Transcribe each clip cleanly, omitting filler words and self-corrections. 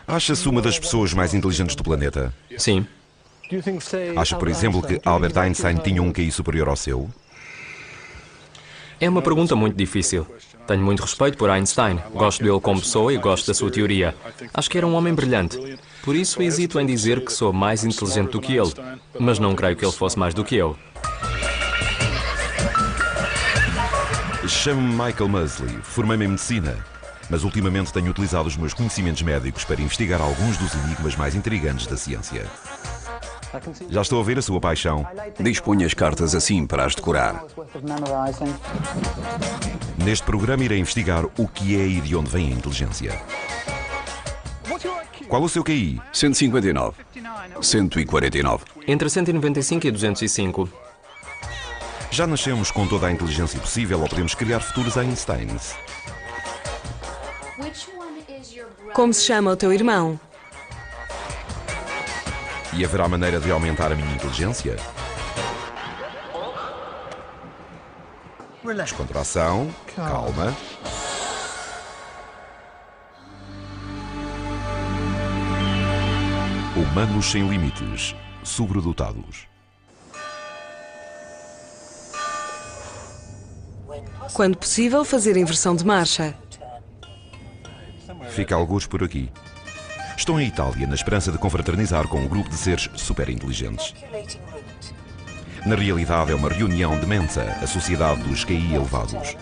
Acha-se uma das pessoas mais inteligentes do planeta? Sim. Acha, por exemplo, que Albert Einstein tinha um QI superior ao seu? É uma pergunta muito difícil. Tenho muito respeito por Einstein. Gosto dele como pessoa e gosto da sua teoria. Acho que era um homem brilhante. Por isso hesito em dizer que sou mais inteligente do que ele. Mas não creio que ele fosse mais do que eu. Chamo-me Michael Mosley, formei-me em medicina, mas ultimamente tenho utilizado os meus conhecimentos médicos para investigar alguns dos enigmas mais intrigantes da ciência. Já estou a ver a sua paixão. Dispunha as cartas assim para as decorar. Neste programa irei investigar o que é e de onde vem a inteligência. Qual o seu QI? 159. 149. Entre 195 e 205. Já nascemos com toda a inteligência possível ou podemos criar futuros Einsteins? Como se chama o teu irmão? E haverá maneira de aumentar a minha inteligência? Descontração, calma. Humanos sem limites, sobredotados. Quando possível, fazer inversão de marcha. Fica algures por aqui. Estou em Itália na esperança de confraternizar com um grupo de seres super inteligentes. Na realidade é uma reunião de Mensa, a sociedade dos QI elevados.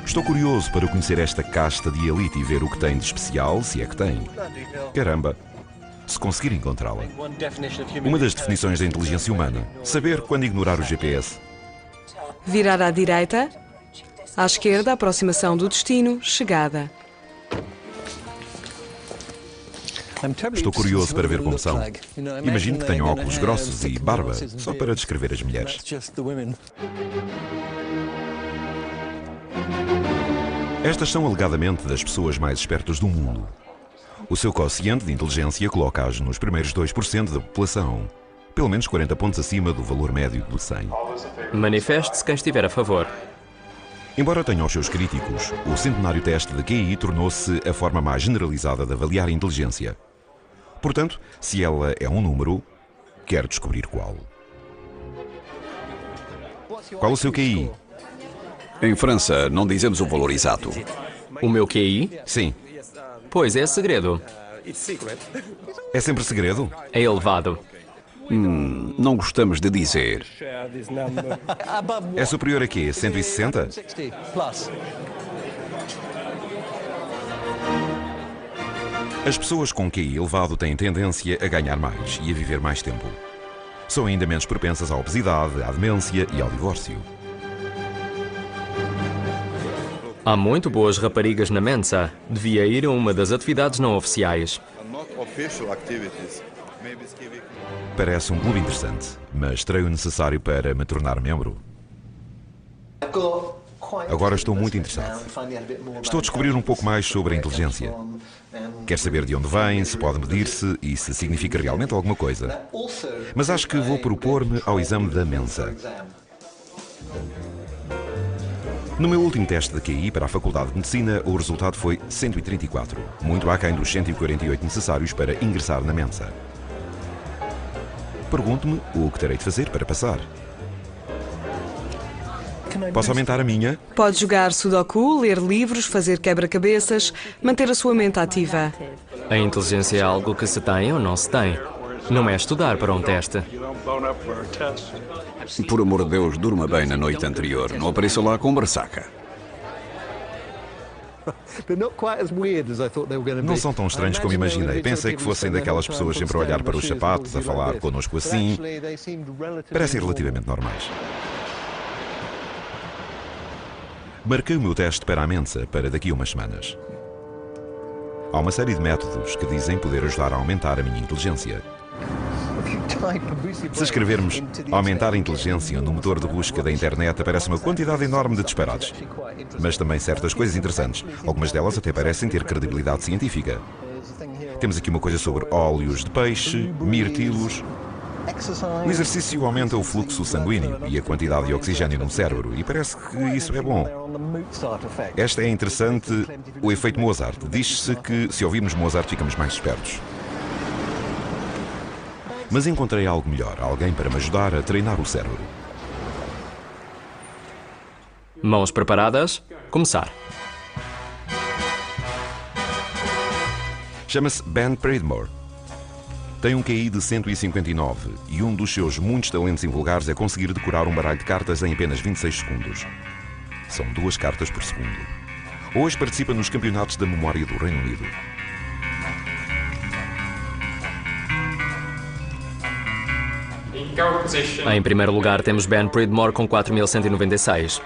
Estou curioso para conhecer esta casta de elite e ver o que tem de especial, se é que tem. Caramba, se conseguir encontrá-la. Uma das definições da inteligência humana, saber quando ignorar o GPS. Virar à direita. À esquerda, aproximação do destino, chegada. Estou curioso para ver como são. Imagino que tenham óculos grossos e barba, só para descrever as mulheres. Estas são alegadamente das pessoas mais espertas do mundo. O seu quociente de inteligência coloca-as nos primeiros 2% da população, pelo menos 40 pontos acima do valor médio do 100. Manifeste-se quem estiver a favor. Embora tenha os seus críticos, o centenário teste de QI tornou-se a forma mais generalizada de avaliar a inteligência. Portanto, se ela é um número, quero descobrir qual. Qual o seu QI? Em França, não dizemos o valor exato. O meu QI? Sim. Pois é segredo. É sempre segredo? É elevado. Não gostamos de dizer. É superior a quê? 160? As pessoas com QI elevado têm tendência a ganhar mais e a viver mais tempo. São ainda menos propensas à obesidade, à demência e ao divórcio. Há muito boas raparigas na Mensa. Devia ir a uma das atividades não oficiais. Parece um clube interessante, mas terei o necessário para me tornar membro. Agora estou muito interessado. Estou a descobrir um pouco mais sobre a inteligência. Quero saber de onde vem, se pode medir-se e se significa realmente alguma coisa. Mas acho que vou propor-me ao exame da Mensa. No meu último teste de QI para a Faculdade de Medicina, o resultado foi 134, muito aquém dos 148 necessários para ingressar na Mensa. Pergunto-me o que terei de fazer para passar. Posso aumentar a minha? Pode jogar Sudoku, ler livros, fazer quebra-cabeças, manter a sua mente ativa. A inteligência é algo que se tem ou não se tem. Não é estudar para um teste. Por amor de Deus, durma bem na noite anterior. Não apareça lá com ressaca. Não são tão estranhos como imaginei. Pensei que fossem daquelas pessoas sempre a olhar para os sapatos, a falar connosco assim. Parecem relativamente normais. Marquei o meu teste para a Mensa para daqui a umas semanas. Há uma série de métodos que dizem poder ajudar a aumentar a minha inteligência. Se escrevermos aumentar a inteligência no motor de busca da internet, aparece uma quantidade enorme de disparados. Mas também certas coisas interessantes. Algumas delas até parecem ter credibilidade científica. Temos aqui uma coisa sobre óleos de peixe, mirtilos. O exercício aumenta o fluxo sanguíneo e a quantidade de oxigênio no cérebro, e parece que isso é bom. Esta é interessante, o efeito Mozart. Diz-se que se ouvirmos Mozart ficamos mais espertos. Mas encontrei algo melhor, alguém para me ajudar a treinar o cérebro. Mãos preparadas? Começar. Chama-se Ben Pridmore. Tem um QI de 159 e um dos seus muitos talentos invulgares é conseguir decorar um baralho de cartas em apenas 26 segundos. São 2 cartas por segundo. Hoje participa nos campeonatos da memória do Reino Unido. Em primeiro lugar temos Ben Pridmore com 4.196.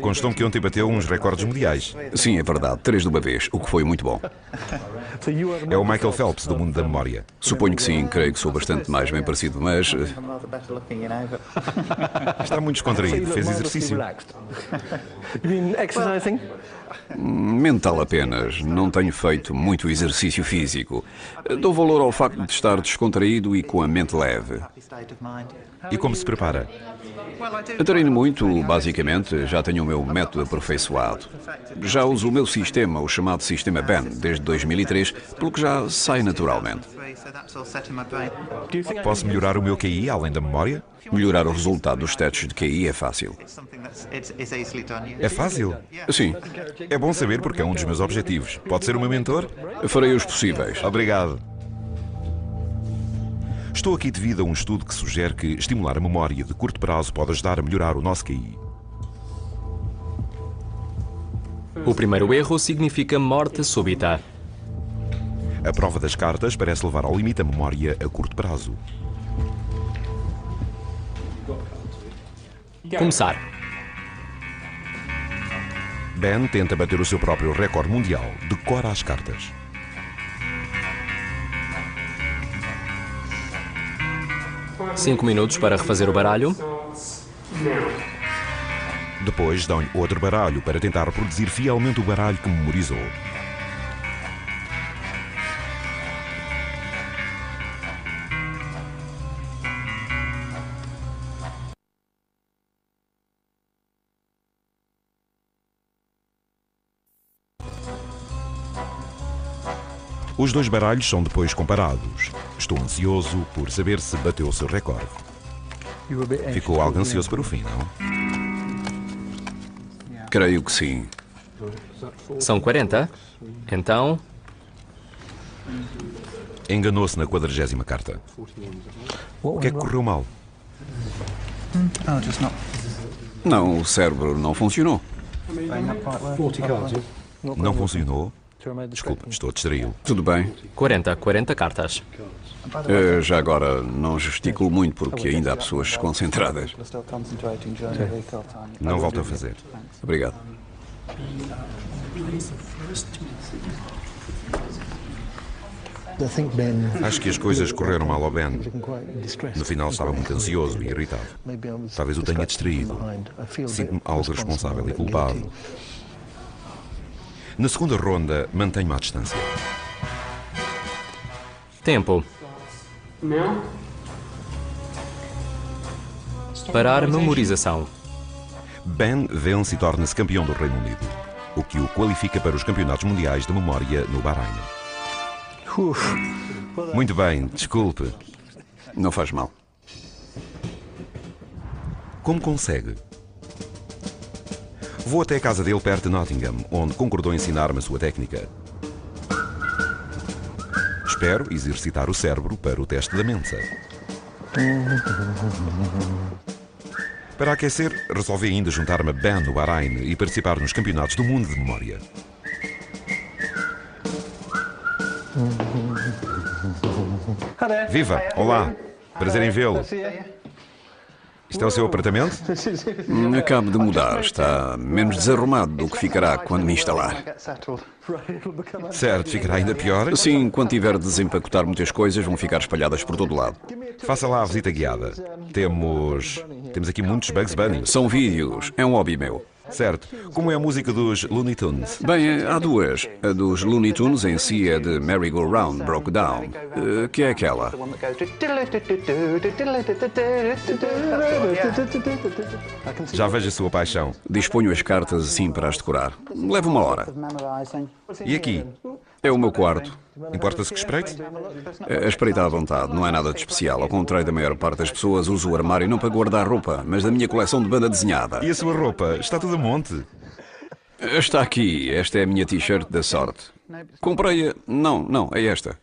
Constam que ontem bateu uns recordes mundiais. Sim, é verdade. 3 de uma vez, o que foi muito bom. É o Michael Phelps do mundo da memória. Suponho que sim, creio que sou bastante mais bem parecido, mas... Está muito descontraído. Fez exercício. Mental apenas. Não tenho feito muito exercício físico. Dou valor ao facto de estar descontraído e com a mente leve. E como se prepara? Treino muito, basicamente. Já tenho o meu método aperfeiçoado. Já uso o meu sistema, o chamado sistema Ben, desde 2003, pelo que já sai naturalmente. Posso melhorar o meu QI além da memória? Melhorar o resultado dos testes de QI é fácil. É fácil? Sim, É bom saber porque é um dos meus objetivos. Pode ser o meu mentor? farei os possíveis. Obrigado. Estou aqui devido a um estudo que sugere que estimular a memória de curto prazo pode ajudar a melhorar o nosso QI. O primeiro erro significa morte súbita. A prova das cartas parece levar ao limite a memória a curto prazo. Começar. Ben tenta bater o seu próprio recorde mundial. Decora as cartas. Cinco minutos para refazer o baralho. Depois dão-lhe outro baralho para tentar reproduzir fielmente o baralho que memorizou. Os 2 baralhos são depois comparados. Estou ansioso por saber se bateu o seu recorde. Ficou algo ansioso para o fim, não? Creio que sim. São 40. Então, Enganou-se na 40ª carta. O que é que correu mal? Não, o cérebro não funcionou. Não funcionou? Desculpa, estou a distraí-lo. Tudo bem. 40 cartas. Já agora, não gesticulo muito porque ainda há pessoas desconcentradas. Não volto a fazer. Obrigado. Acho que as coisas correram mal ao Ben. No final estava muito ansioso e irritado. Talvez o tenha distraído. Sinto-me algo responsável e culpado. Na segunda ronda, mantenho-me à distância. Tempo. Parar memorização. Ben vence e torna-se campeão do Reino Unido, o que o qualifica para os campeonatos mundiais de memória no Bahrein. Muito bem, desculpe. Não faz mal. Como consegue? Vou até a casa dele perto de Nottingham, onde concordou em ensinar-me a sua técnica. Espero exercitar o cérebro para o teste da Mensa. Para aquecer, resolvi ainda juntar-me a Ben no Bahrein e participar nos campeonatos do mundo de memória. Viva! Olá! Prazer em vê-lo. Isto é o seu apartamento? Acabo de mudar. Está menos desarrumado do que ficará quando me instalar. Certo, ficará ainda pior? Assim, quando tiver de desempacotar muitas coisas, vão ficar espalhadas por todo lado. Faça lá a visita guiada. Temos aqui muitos Bugs Bunny. São vídeos. É um hobby meu. Certo. Como é a música dos Looney Tunes? Bem, há duas. A dos Looney Tunes em si é de Merry Go Round Broke Down, que é aquela. Já vejo a sua paixão. Disponho as cartas assim para as decorar. Leva uma hora. E aqui? É o meu quarto. Importa-se que espreite? Espreita à vontade, não é nada de especial. Ao contrário da maior parte das pessoas, uso o armário não para guardar roupa, mas da minha coleção de banda desenhada. E a sua roupa? Está tudo a monte. Está aqui. Esta é a minha t-shirt da sorte. Comprei-a... Não, é esta.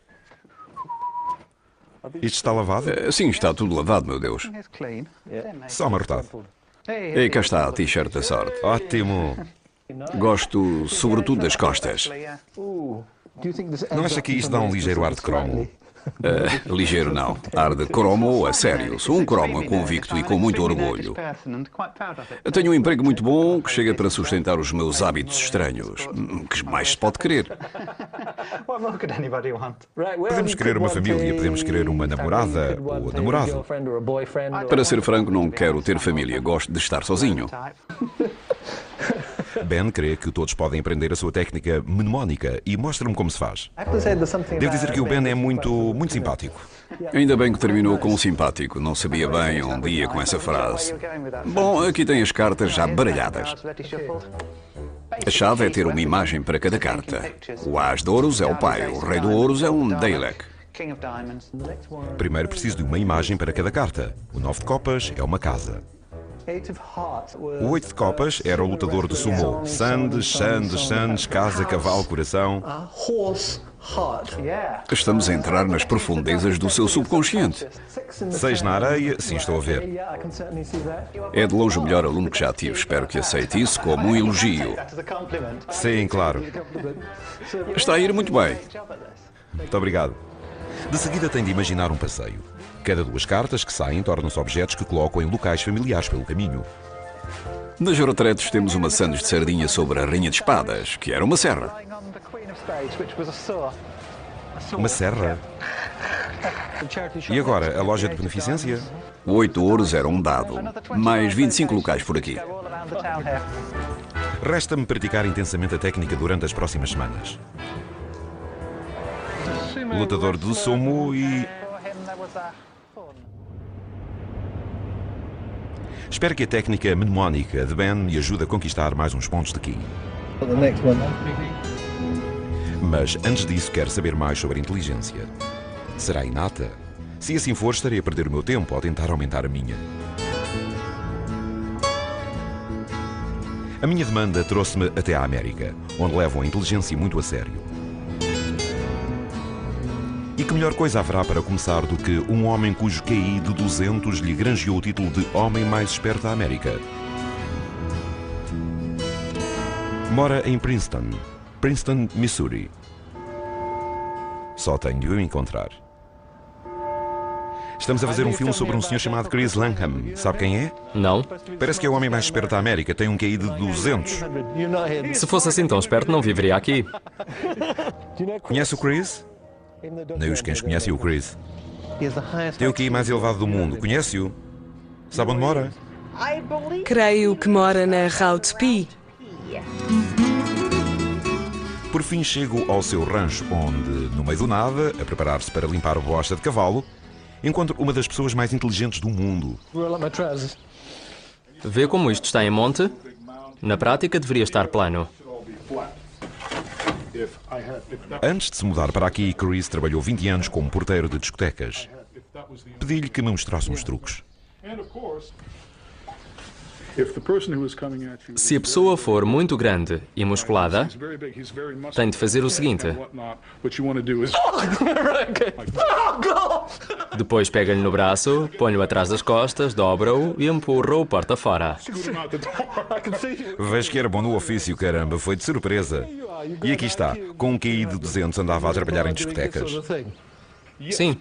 Isto está lavado? Sim, está tudo lavado, meu Deus. Só amarrotado. E cá está a t-shirt da sorte. Ótimo. Gosto sobretudo das costas. Não acha que isto dá um ligeiro ar de cromo? Ligeiro não. Ar de cromo a sério. Sou um cromo convicto e com muito orgulho. Tenho um emprego muito bom que chega para sustentar os meus hábitos estranhos. Que mais se pode querer? Podemos querer uma família, podemos querer uma namorada ou namorado. Para ser franco, não quero ter família. Gosto de estar sozinho. Ben crê que todos podem aprender a sua técnica mnemónica e mostra-me como se faz. Devo dizer que o Ben é muito simpático. Ainda bem que terminou com um simpático. Não sabia bem onde ia com essa frase. Bom, aqui tem as cartas já baralhadas. A chave é ter uma imagem para cada carta. O As de Ouros é o pai, o Rei de Ouros é um Dalek. Primeiro preciso de uma imagem para cada carta. O 9 de copas é uma casa. O 8 de copas era o lutador de sumo. Sandes, casa, cavalo, coração. Estamos a entrar nas profundezas do seu subconsciente. 6 na areia, sim, estou a ver. É de longe o melhor aluno que já tive. Espero que aceite isso como um elogio. Sim, claro. Está a ir muito bem. Muito obrigado. De seguida tem de imaginar um passeio. Cada 2 cartas que saem tornam-se objetos que colocam em locais familiares pelo caminho. Nas retretes temos uma sandes de sardinha sobre a Rainha de Espadas, que era uma serra. Uma serra? E agora, a loja de beneficência? O 8 ouros era um dado. Mais 25 locais por aqui. Resta-me praticar intensamente a técnica durante as próximas semanas. Lutador do sumo e... Espero que a técnica mnemónica de Ben me ajude a conquistar mais uns pontos de ki. Mas antes disso quero saber mais sobre a inteligência. Será inata? Se assim for, estarei a perder o meu tempo ao tentar aumentar a minha. A minha demanda trouxe-me até à América, onde levam a inteligência muito a sério. E que melhor coisa haverá para começar do que um homem cujo QI de 200 lhe granjeou o título de homem mais esperto da América? Mora em Princeton, Missouri. Só tenho de o encontrar. Estamos a fazer um filme sobre um senhor chamado Chris Langham. Sabe quem é? Não? Parece que é o homem mais esperto da América. Tem um QI de 200. Se fosse assim tão esperto, não viveria aqui. Conhece o Chris? Nem os cães conhecem o Chris. Tem o QI mais elevado do mundo. Conhece-o? Sabe onde mora? Creio que mora na Route P. Por fim chego ao seu rancho, onde, no meio do nada, a preparar-se para limpar a bosta de cavalo, encontro uma das pessoas mais inteligentes do mundo. Vê como isto está em monte? Na prática, deveria estar plano. Antes de se mudar para aqui, Chris trabalhou 20 anos como porteiro de discotecas. Pedi-lhe que me mostrasse uns truques. Se a pessoa for muito grande e musculada, tem de fazer o seguinte. Depois pega-lhe no braço, põe-o atrás das costas, dobra-o e empurra-o porta fora. Vejo que era bom no ofício, caramba, foi de surpresa. E aqui está, com um QI de 200 andava a trabalhar em discotecas. Sim.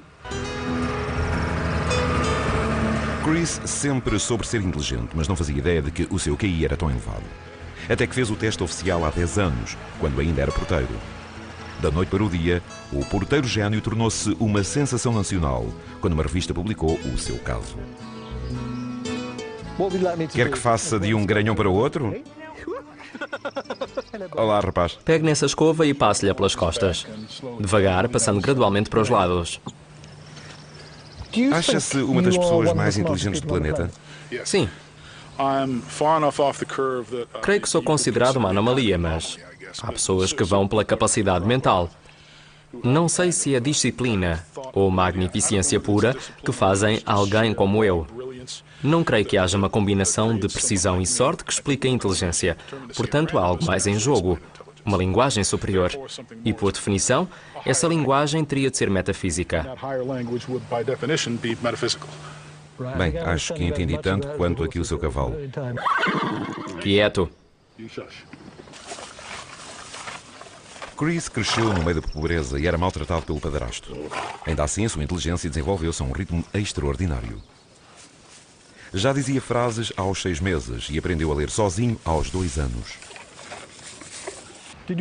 Chris sempre soube ser inteligente, mas não fazia ideia de que o seu QI era tão elevado. Até que fez o teste oficial há 10 anos, quando ainda era porteiro. Da noite para o dia, o porteiro gênio tornou-se uma sensação nacional, quando uma revista publicou o seu caso. Quer que faça de um garanhão para o outro? Olá, rapaz. Pegue nessa escova e passe-lhe pelas costas. Devagar, passando gradualmente para os lados. Acha-se uma das pessoas mais inteligentes do planeta? Sim, creio que sou considerado uma anomalia, mas há pessoas que vão pela capacidade mental. Não sei se é disciplina ou magnificência pura que fazem alguém como eu. Não creio que haja uma combinação de precisão e sorte que explique a inteligência. Portanto, há algo mais em jogo. Uma linguagem superior. E, por definição, essa linguagem teria de ser metafísica. Bem, acho que entendi tanto quanto aqui o seu cavalo. Quieto. Chris cresceu no meio da pobreza e era maltratado pelo padrasto. Ainda assim, a sua inteligência desenvolveu-se a um ritmo extraordinário. Já dizia frases aos 6 meses e aprendeu a ler sozinho aos 2 anos.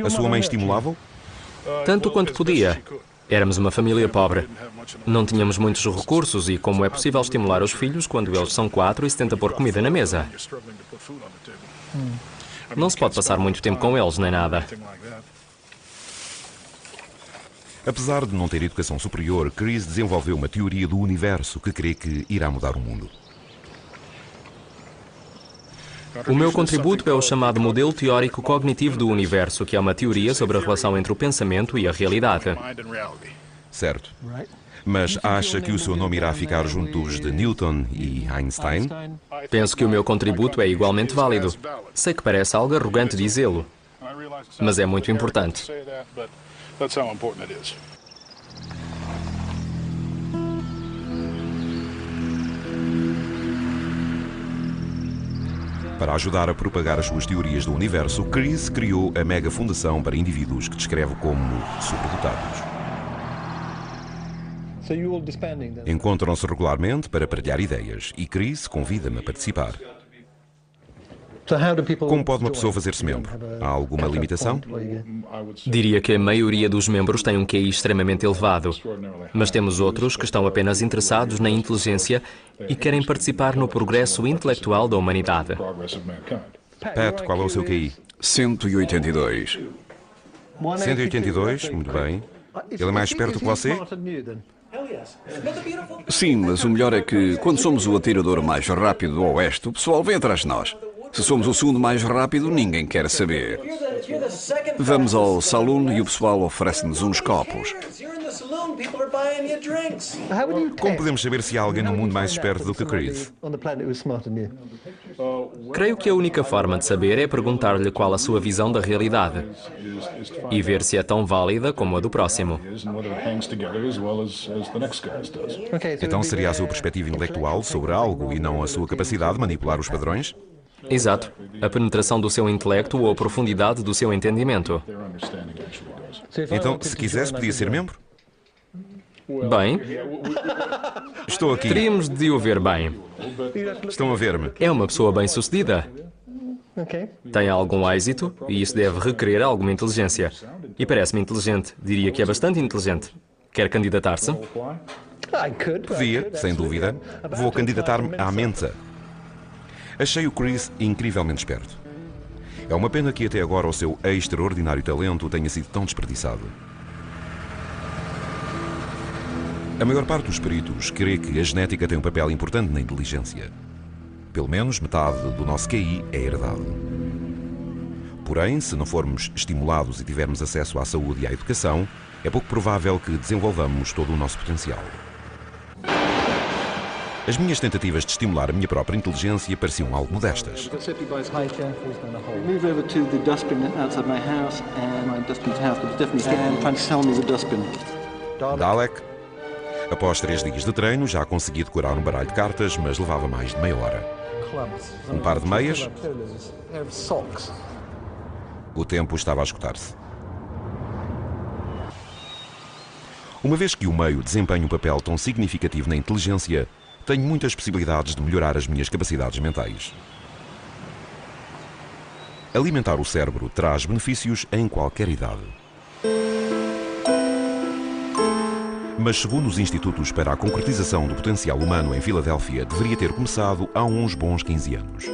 A sua mãe estimulava-o? Tanto quanto podia. Éramos uma família pobre. Não tínhamos muitos recursos e como é possível estimular os filhos quando eles são 4 e se tenta pôr comida na mesa? Não se pode passar muito tempo com eles, nem nada. Apesar de não ter educação superior, Chris desenvolveu uma teoria do universo que crê que irá mudar o mundo. O meu contributo é o chamado modelo teórico cognitivo do universo, que é uma teoria sobre a relação entre o pensamento e a realidade. Certo. Mas acha que o seu nome irá ficar junto dos de Newton e Einstein? Penso que o meu contributo é igualmente válido. Sei que parece algo arrogante dizê-lo, mas é muito importante. Para ajudar a propagar as suas teorias do universo, Chris criou a Mega Fundação para Indivíduos, que descreve como superdotados. Encontram-se regularmente para partilhar ideias e Chris convida-me a participar. Como pode uma pessoa fazer-se membro? Há alguma limitação? Diria que a maioria dos membros tem um QI extremamente elevado, mas temos outros que estão apenas interessados na inteligência e querem participar no progresso intelectual da humanidade. Pat, qual é o seu QI? 182. 182? Muito bem. Ele é mais esperto que você? Sim, mas o melhor é que, quando somos o atirador mais rápido do Oeste, o pessoal vem atrás de nós. Se somos o segundo mais rápido, ninguém quer saber. Vamos ao saloon e o pessoal oferece-nos uns copos. Como podemos saber se há alguém no mundo mais esperto do que Chris? Creio que a única forma de saber é perguntar-lhe qual a sua visão da realidade e ver se é tão válida como a do próximo. Então seria a sua perspectiva intelectual sobre algo e não a sua capacidade de manipular os padrões? Exato. A penetração do seu intelecto ou a profundidade do seu entendimento. Então, se quisesse, podia ser membro? Bem, Estou aqui. teríamos de o ver bem. Estão a ver-me. É uma pessoa bem-sucedida. Tem algum êxito e isso deve requerer alguma inteligência. E parece-me inteligente. Diria que é bastante inteligente. Quer candidatar-se? Podia, sem dúvida. Vou candidatar-me à Mensa. Achei o Chris incrivelmente esperto. É uma pena que até agora o seu extraordinário talento tenha sido tão desperdiçado. A maior parte dos peritos crê que a genética tem um papel importante na inteligência. Pelo menos metade do nosso QI é herdado. Porém, se não formos estimulados e tivermos acesso à saúde e à educação, é pouco provável que desenvolvamos todo o nosso potencial. As minhas tentativas de estimular a minha própria inteligência pareciam algo modestas. Move over to the dustbin outside my house, and my dustbin's house, but it's definitely trying to sell me the dustbin. Dalek. Após 3 dias de treino, já consegui decorar um baralho de cartas, mas levava mais de meia hora. Um par de meias. O tempo estava a esgotar-se. Uma vez que o meio desempenha um papel tão significativo na inteligência, tenho muitas possibilidades de melhorar as minhas capacidades mentais. Alimentar o cérebro traz benefícios em qualquer idade. Mas, segundo os Institutos para a Concretização do Potencial Humano em Filadélfia, deveria ter começado há uns bons 15 anos.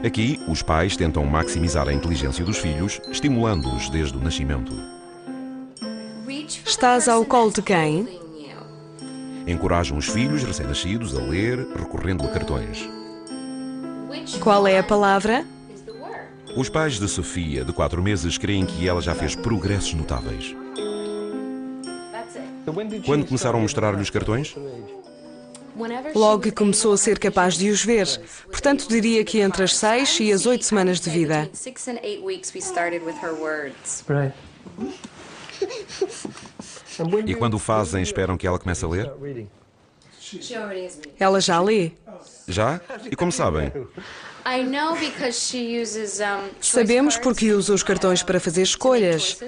Aqui, os pais tentam maximizar a inteligência dos filhos, estimulando-os desde o nascimento. Estás ao colo de quem? Encorajam os filhos recém-nascidos a ler, recorrendo a cartões. Qual é a palavra? Os pais de Sofia, de 4 meses, creem que ela já fez progressos notáveis. Quando começaram a mostrar-lhe os cartões? Logo que começou a ser capaz de os ver. Portanto, diria que entre as 6 e as 8 semanas de vida. Right. E quando o fazem, esperam que ela comece a ler? Ela já lê. Já? E como sabem? Sabemos porque usa os cartões para fazer escolhas.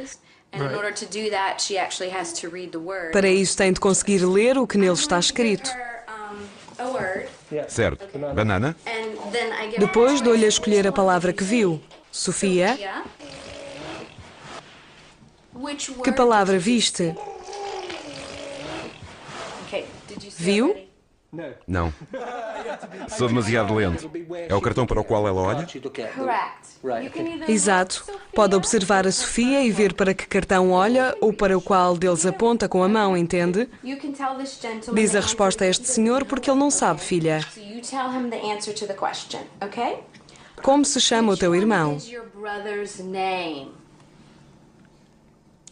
Para isso tem de conseguir ler o que nele está escrito. Certo. Banana? Depois dou-lhe a escolher a palavra que viu. Sofia, que palavra viste? Viu? Não. Sou demasiado lento. É o cartão para o qual ela olha? Exato. Pode observar a Sofia e ver para que cartão olha ou para o qual deles aponta com a mão, entende? Diz a resposta a este senhor porque ele não sabe, filha. Como se chama o teu irmão?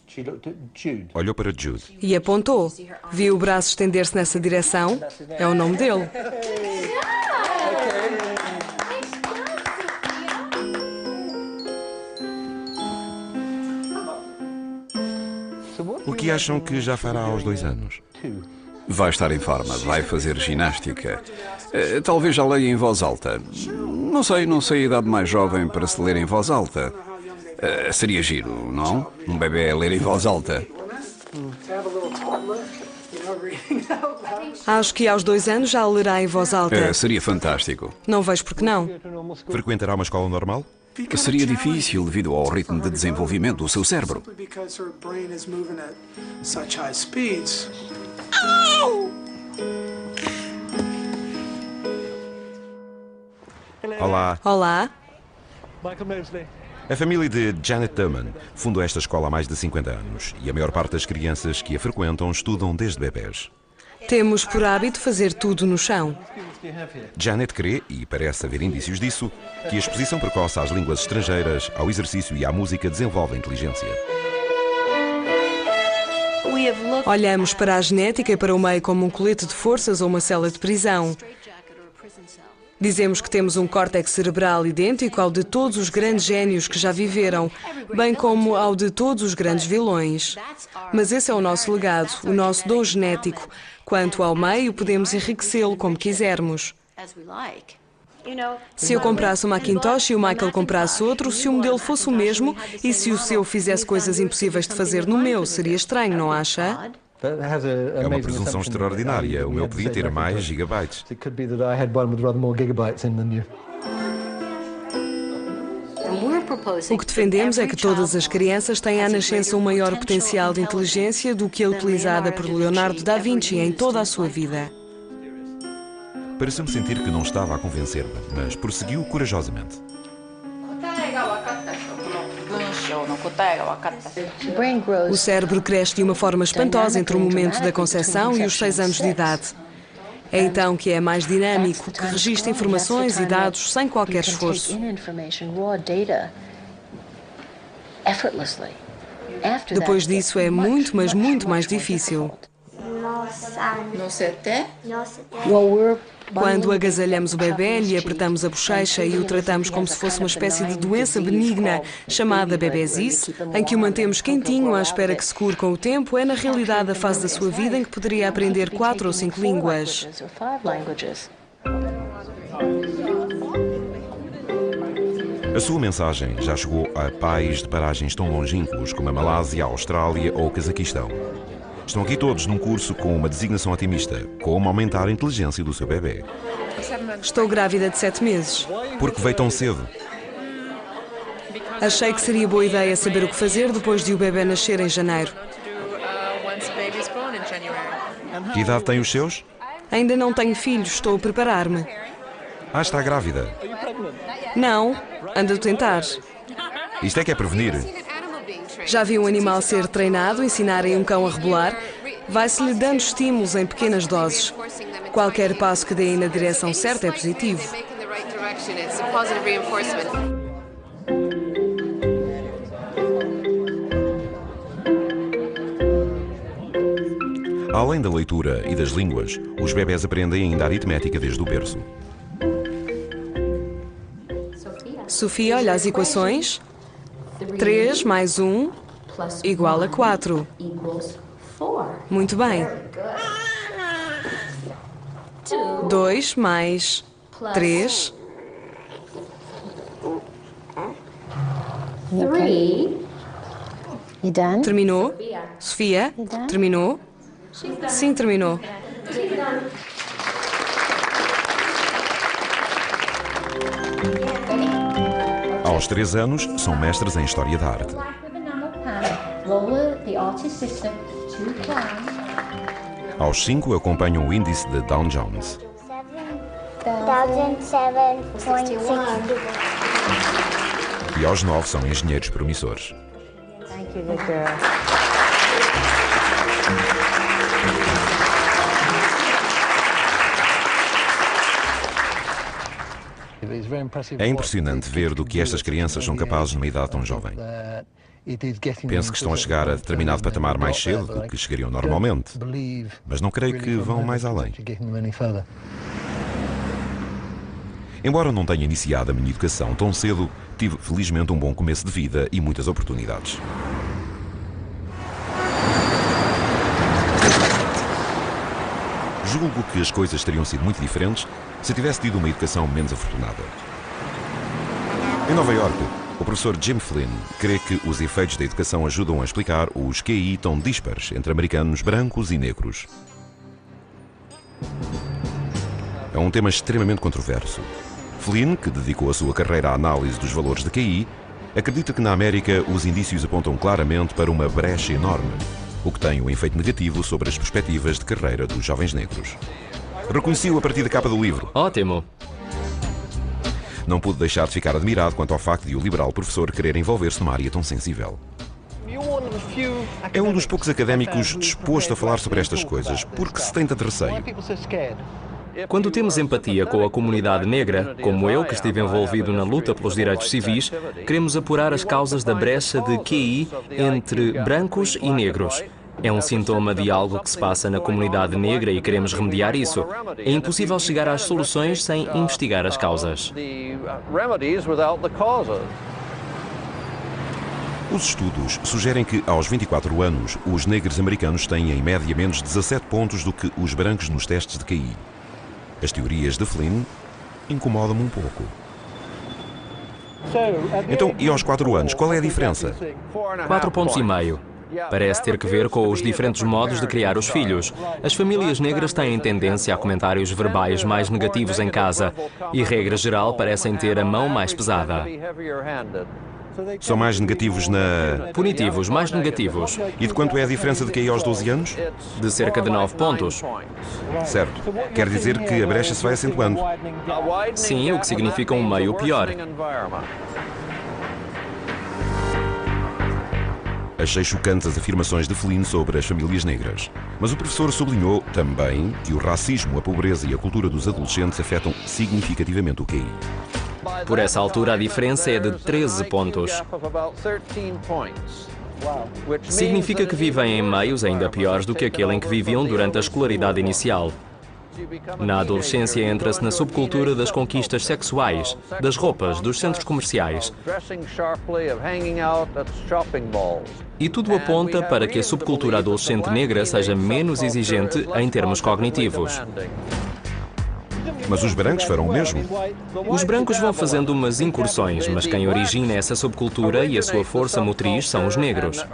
She looked at Jude. Olhou para Jude. E apontou. Viu o braço estender-se nessa direção. É o nome dele. O que acham que já fará aos 2 anos? Vai estar em forma, vai fazer ginástica. Talvez já leia em voz alta. Não sei a idade mais jovem para se ler em voz alta. Seria giro, não? Um bebê a ler em voz alta. Acho que aos 2 anos já lerá em voz alta. Seria fantástico. Não vejo porque não. Frequentará uma escola normal? Seria difícil devido ao ritmo de desenvolvimento do seu cérebro. Olá. Olá. Michael Mosley. A família de Janet Duman fundou esta escola há mais de 50 anos e a maior parte das crianças que a frequentam estudam desde bebés. Temos por hábito fazer tudo no chão. Janet crê, e parece haver indícios disso, que a exposição precoce às línguas estrangeiras, ao exercício e à música desenvolve a inteligência. Olhamos para a genética e para o meio como um colete de forças ou uma cela de prisão. Dizemos que temos um córtex cerebral idêntico ao de todos os grandes génios que já viveram, bem como ao de todos os grandes vilões. Mas esse é o nosso legado, o nosso dom genético. Quanto ao meio, podemos enriquecê-lo como quisermos. Se eu comprasse um Macintosh e o Michael comprasse outro, se o modelo fosse o mesmo e se o seu fizesse coisas impossíveis de fazer no meu, seria estranho, não acha? É uma presunção extraordinária. O meu podia ter mais gigabytes. It could be that I had one with rather more gigabytes in than you. O que defendemos é que todas as crianças têm à nascença um maior potencial de inteligência do que a utilizada por Leonardo da Vinci em toda a sua vida. Pareceu-me sentir que não estava a convencer-me, mas prosseguiu corajosamente. O cérebro cresce de uma forma espantosa entre o momento da concepção e os 6 anos de idade. É então que é mais dinâmico, que registra informações e dados sem qualquer esforço. Depois disso é muito, mas muito mais difícil. Quando agasalhamos o bebê, lhe apertamos a bochecha e o tratamos como se fosse uma espécie de doença benigna chamada bebezice, em que o mantemos quentinho à espera que se cure com o tempo, é na realidade a fase da sua vida em que poderia aprender 4 ou 5 línguas. A sua mensagem já chegou a pais de paragens tão longínquos como a Malásia, a Austrália ou o Cazaquistão. Estão aqui todos num curso com uma designação otimista, como aumentar a inteligência do seu bebê. Estou grávida de 7 meses. Porque veio tão cedo? Achei que seria boa ideia saber o que fazer depois de o bebê nascer em janeiro. Que idade têm os seus? Ainda não tenho filhos, estou a preparar-me. Está grávida. Não, anda a tentar. Isto é que é prevenir. Já viu um animal ser treinado, ensinarem um cão a rebolar? Vai-se-lhe dando estímulos em pequenas doses. Qualquer passo que dê na direção certa é positivo. Além da leitura e das línguas, os bebés aprendem ainda a aritmética desde o berço. Sofia, olha as equações. 3 mais 1 igual a 4. Muito bem. 2 mais 3. Terminou? Sofia, terminou? Sim, terminou. Aos 3 anos, são mestres em História da Arte. Aos 5, acompanham o índice de Dow Jones. 1007.61. E aos 9, são engenheiros promissores. Thank you, good girl. É impressionante ver do que estas crianças são capazes numa idade tão jovem. Penso que estão a chegar a determinado patamar mais cedo do que chegariam normalmente, mas não creio que vão mais além. Embora não tenha iniciado a minha educação tão cedo, tive felizmente um bom começo de vida e muitas oportunidades. Julgo que as coisas teriam sido muito diferentes se tivesse tido uma educação menos afortunada. Em Nova Iorque, o professor Jim Flynn crê que os efeitos da educação ajudam a explicar os QI tão dispares entre americanos brancos e negros. É um tema extremamente controverso. Flynn, que dedicou a sua carreira à análise dos valores de QI, acredita que na América os indícios apontam claramente para uma brecha enorme, o que tem um efeito negativo sobre as perspectivas de carreira dos jovens negros. Reconheci-o a partir da capa do livro. Ótimo! Não pude deixar de ficar admirado quanto ao facto de o liberal professor querer envolver-se numa área tão sensível. É um dos poucos académicos disposto a falar sobre estas coisas, porque se tem tanto receio. Quando temos empatia com a comunidade negra, como eu, que estive envolvido na luta pelos direitos civis, queremos apurar as causas da brecha de QI entre brancos e negros. É um sintoma de algo que se passa na comunidade negra e queremos remediar isso. É impossível chegar às soluções sem investigar as causas. Os estudos sugerem que, aos 24 anos, os negros americanos têm em média menos 17 pontos do que os brancos nos testes de QI. As teorias de Flynn incomodam-me um pouco. Então, e aos 4 anos, qual é a diferença? 4,5 pontos. Parece ter que ver com os diferentes modos de criar os filhos. As famílias negras têm tendência a comentários verbais mais negativos em casa e, regra geral, parecem ter a mão mais pesada. São mais negativos na... Punitivos, mais negativos. E de quanto é a diferença de QI aos 12 anos? De cerca de 9 pontos. Certo. Quer dizer que a brecha se vai acentuando. Sim, o que significa um meio pior. Achei chocantes as afirmações de Flynn sobre as famílias negras. Mas o professor sublinhou também que o racismo, a pobreza e a cultura dos adolescentes afetam significativamente o QI. Por essa altura, a diferença é de 13 pontos. Significa que vivem em meios ainda piores do que aquele em que viviam durante a escolaridade inicial. Na adolescência entra-se na subcultura das conquistas sexuais, das roupas, dos centros comerciais. E tudo aponta para que a subcultura adolescente negra seja menos exigente em termos cognitivos. Mas os brancos farão o mesmo? Os brancos vão fazendo umas incursões, mas quem origina essa subcultura e a sua força motriz são os negros.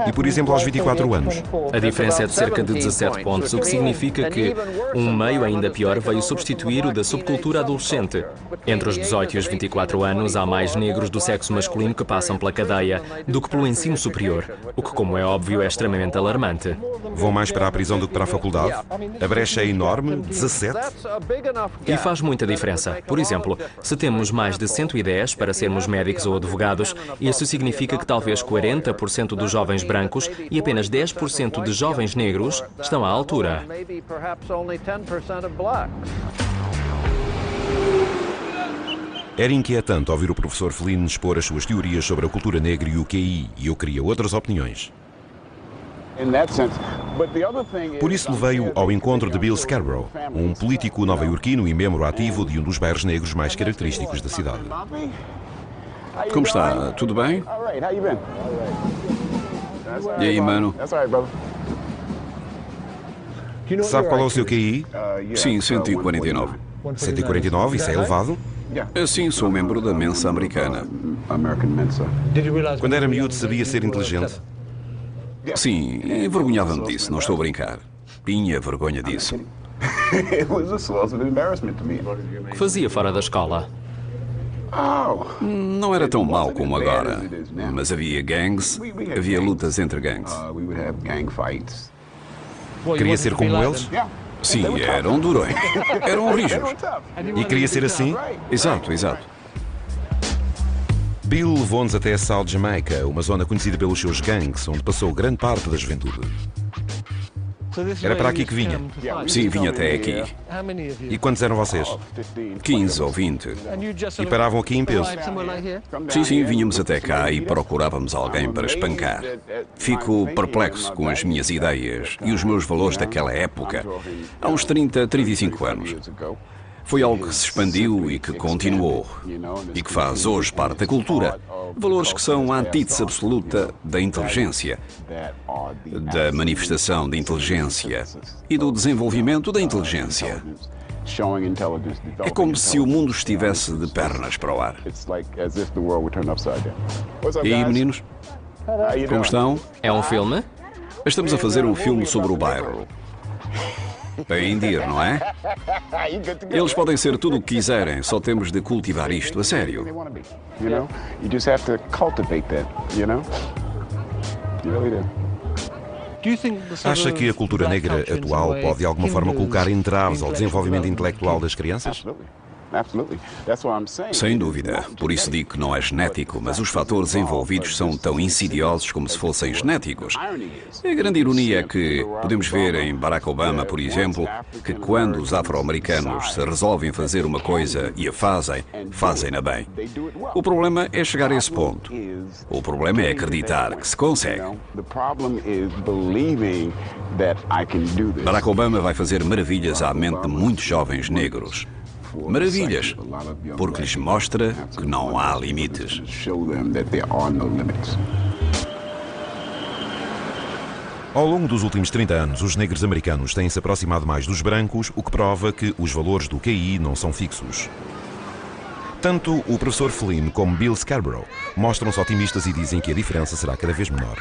E, por exemplo, aos 24 anos? A diferença é de cerca de 17 pontos, o que significa que um meio ainda pior veio substituir o da subcultura adolescente. Entre os 18 e os 24 anos, há mais negros do sexo masculino que passam pela cadeia do que pelo ensino superior, o que, como é óbvio, é extremamente alarmante. Vão mais para a prisão do que para a faculdade? A brecha é enorme enorme, 17. E faz muita diferença. Por exemplo, se temos mais de 110 para sermos médicos ou advogados, isso significa que talvez 40% dos jovens brancos e apenas 10% de jovens negros estão à altura. Era inquietante ouvir o professor Flynn expor as suas teorias sobre a cultura negra e o QI, e eu queria outras opiniões. Por isso levei-o ao encontro de Bill Scarborough, um político nova-iorquino e membro ativo de um dos bairros negros mais característicos da cidade. Como está? Tudo bem? E aí, mano? Sabe qual é o seu QI? Sim, 149. 149, isso é elevado. Sim, sou membro da Mensa americana. Quando era miúdo sabia ser inteligente. Sim, envergonhava-me disso, não estou a brincar. Tinha vergonha disso. O que fazia fora da escola? Não era tão mau como agora, mas havia gangues, havia lutas entre gangues. Queria ser como eles? Sim, eram durões, eram rígidos. E queria ser assim? Exato, exato. Bill levou-nos até a South Jamaica, uma zona conhecida pelos seus gangues, onde passou grande parte da juventude. Era para aqui que vinha? Sim, vim até aqui. E quantos eram vocês? 15 ou 20. E paravam aqui em peso? Sim, vinhamos até cá e procurávamos alguém para espancar. Fico perplexo com as minhas ideias e os meus valores daquela época, há uns 30, 35 anos. Foi algo que se expandiu e que continuou, e que faz hoje parte da cultura. Valores que são a antítese absoluta da inteligência, da manifestação de inteligência e do desenvolvimento da inteligência. É como se o mundo estivesse de pernas para o ar. E aí, meninos? Como estão? É um filme? Estamos a fazer um filme sobre o bairro. Bem de ir, não é? Eles podem ser tudo o que quiserem, só temos de cultivar isto a sério. Acha que a cultura negra atual pode de alguma forma colocar entraves ao desenvolvimento intelectual das crianças? Sem dúvida. Por isso digo que não é genético, mas os fatores envolvidos são tão insidiosos como se fossem genéticos. A grande ironia é que podemos ver em Barack Obama, por exemplo, que quando os afro-americanos se resolvem fazer uma coisa e a fazem-na bem. O problema é chegar a esse ponto. O problema é acreditar que se consegue. Barack Obama vai fazer maravilhas à mente de muitos jovens negros. Maravilhas, porque lhes mostra que não há limites. Ao longo dos últimos 30 anos, os negros americanos têm se aproximado mais dos brancos, o que prova que os valores do QI não são fixos. Tanto o professor Flynn como Bill Scarborough mostram-se otimistas e dizem que a diferença será cada vez menor.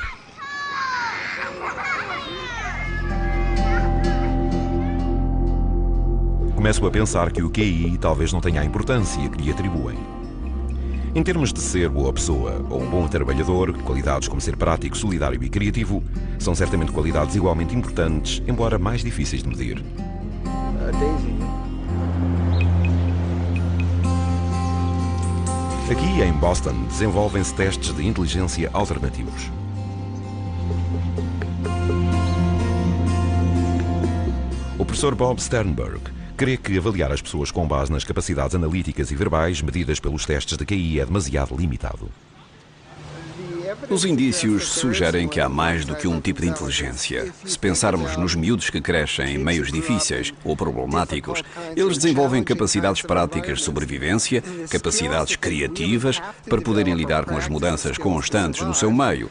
Começo a pensar que o QI talvez não tenha a importância que lhe atribuem. Em termos de ser boa pessoa ou um bom trabalhador, qualidades como ser prático, solidário e criativo são certamente qualidades igualmente importantes, embora mais difíceis de medir. Aqui em Boston desenvolvem-se testes de inteligência alternativos. O professor Bob Sternberg crê que avaliar as pessoas com base nas capacidades analíticas e verbais medidas pelos testes de QI é demasiado limitado. Os indícios sugerem que há mais do que um tipo de inteligência. Se pensarmos nos miúdos que crescem em meios difíceis ou problemáticos, eles desenvolvem capacidades práticas de sobrevivência, capacidades criativas para poderem lidar com as mudanças constantes do seu meio.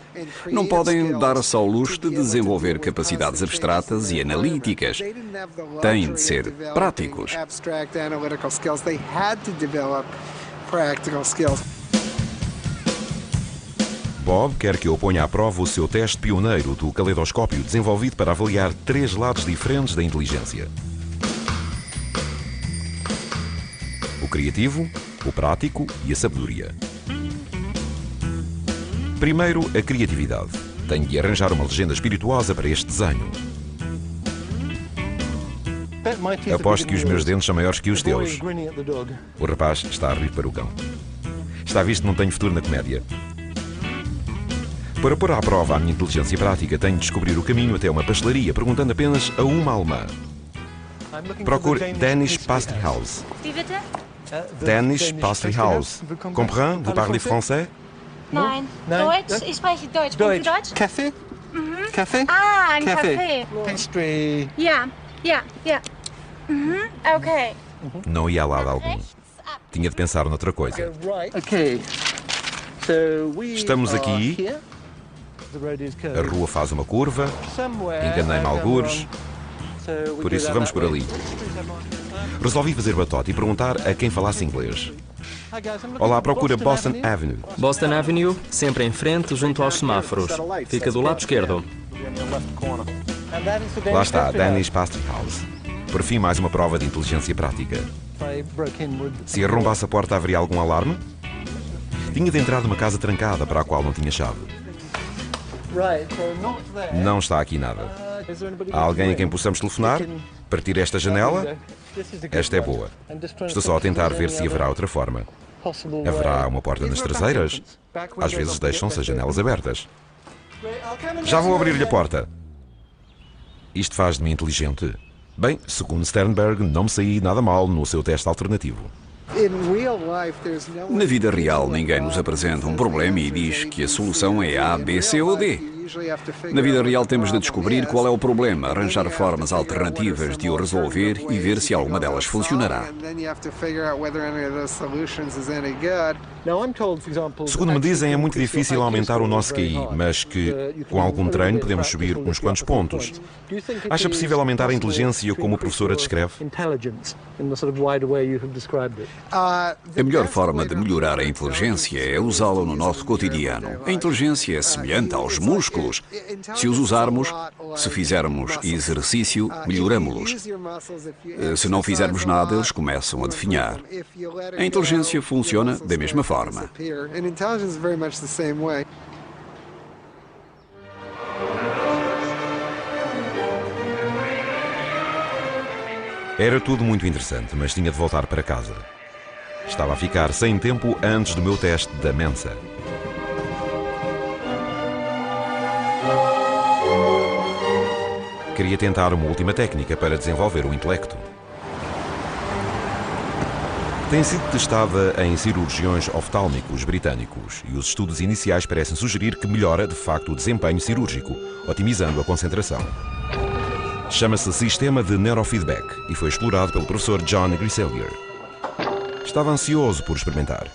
Não podem dar-se ao luxo de desenvolver capacidades abstratas e analíticas. Têm de ser práticos. Bob quer que eu ponha à prova o seu teste pioneiro do caleidoscópio, desenvolvido para avaliar 3 lados diferentes da inteligência: o criativo, o prático e a sabedoria. Primeiro, a criatividade. Tenho de arranjar uma legenda espirituosa para este desenho. Aposto que os meus dentes são maiores que os teus. O rapaz está a rir para o cão. Está visto que não tenho futuro na comédia. Para pôr à prova a minha inteligência prática, tenho de descobrir o caminho até uma pastelaria, perguntando apenas a uma alemã. Procure Danish Pastry House. Danish Pastry House. Comprend? Vous parlez français? Nein. Deutsch? Ich spreche Deutsch. Sprechen Sie Deutsch? Café? Café? Ah, ein Café. Pastry. Ja. Okay. Não ia a lado algum. Tinha de pensar noutra coisa. Okay. So we Estamos are aqui. here. The road is A curved. rua faz uma curva. Somewhere, Enganei-me algures. So we Por go isso down vamos that por way. ali. Resolvi fazer batota e perguntar a quem falasse inglês. Hi guys, I'm looking Olá, for procura Boston Avenue. Boston Avenue, sempre em frente, junto aos semáforos. Fica do lado esquerdo. And that is the Lá Danish está, Pastry Danish Pastry House. Por fim, mais uma prova de inteligência prática. House. If I broke in, would Se arrombasse a porta, haveria algum alarme? Tinha de entrar numa casa trancada para a qual não tinha chave. right, so not there. Não está aqui nada. Is there anybody Há alguém a we quem can possamos telefonar? Partir esta janela? This is a good Esta é one. boa. I'm just trying to Estou só a think if tentar there's ver any se haverá other outra forma. possible Haverá way. uma porta nas These are back traseiras? entrance. Back Às windows vezes off to deixam-se get as there. janelas abertas. I'll come and Já let vou you abrir-lhe a know. porta. Isto faz de mim inteligente. Bem, segundo Sternberg, não me saí nada mal no seu teste alternativo. Na vida real, ninguém nos apresenta um problema e diz que a solução é A, B, C ou D. Na vida real temos de descobrir qual é o problema, arranjar formas alternativas de o resolver e ver se alguma delas funcionará. Segundo me dizem, é muito difícil aumentar o nosso QI, mas que, com algum treino, podemos subir uns quantos pontos. Acha possível aumentar a inteligência como a professora descreve? A melhor forma de melhorar a inteligência é usá-la no nosso cotidiano. A inteligência é semelhante aos músculos. Se os usarmos, se fizermos exercício, melhoramos-los. Se não fizermos nada, eles começam a definhar. A inteligência funciona da mesma forma. Era tudo muito interessante, mas tinha de voltar para casa. Estava a ficar sem tempo antes do meu teste da Mensa. Queria tentar uma última técnica para desenvolver o intelecto. Tem sido testada em cirurgiões oftálmicos britânicos e os estudos iniciais parecem sugerir que melhora de facto o desempenho cirúrgico, otimizando a concentração. Chama-se Sistema de Neurofeedback e foi explorado pelo professor John Griselier. Estava ansioso por experimentar.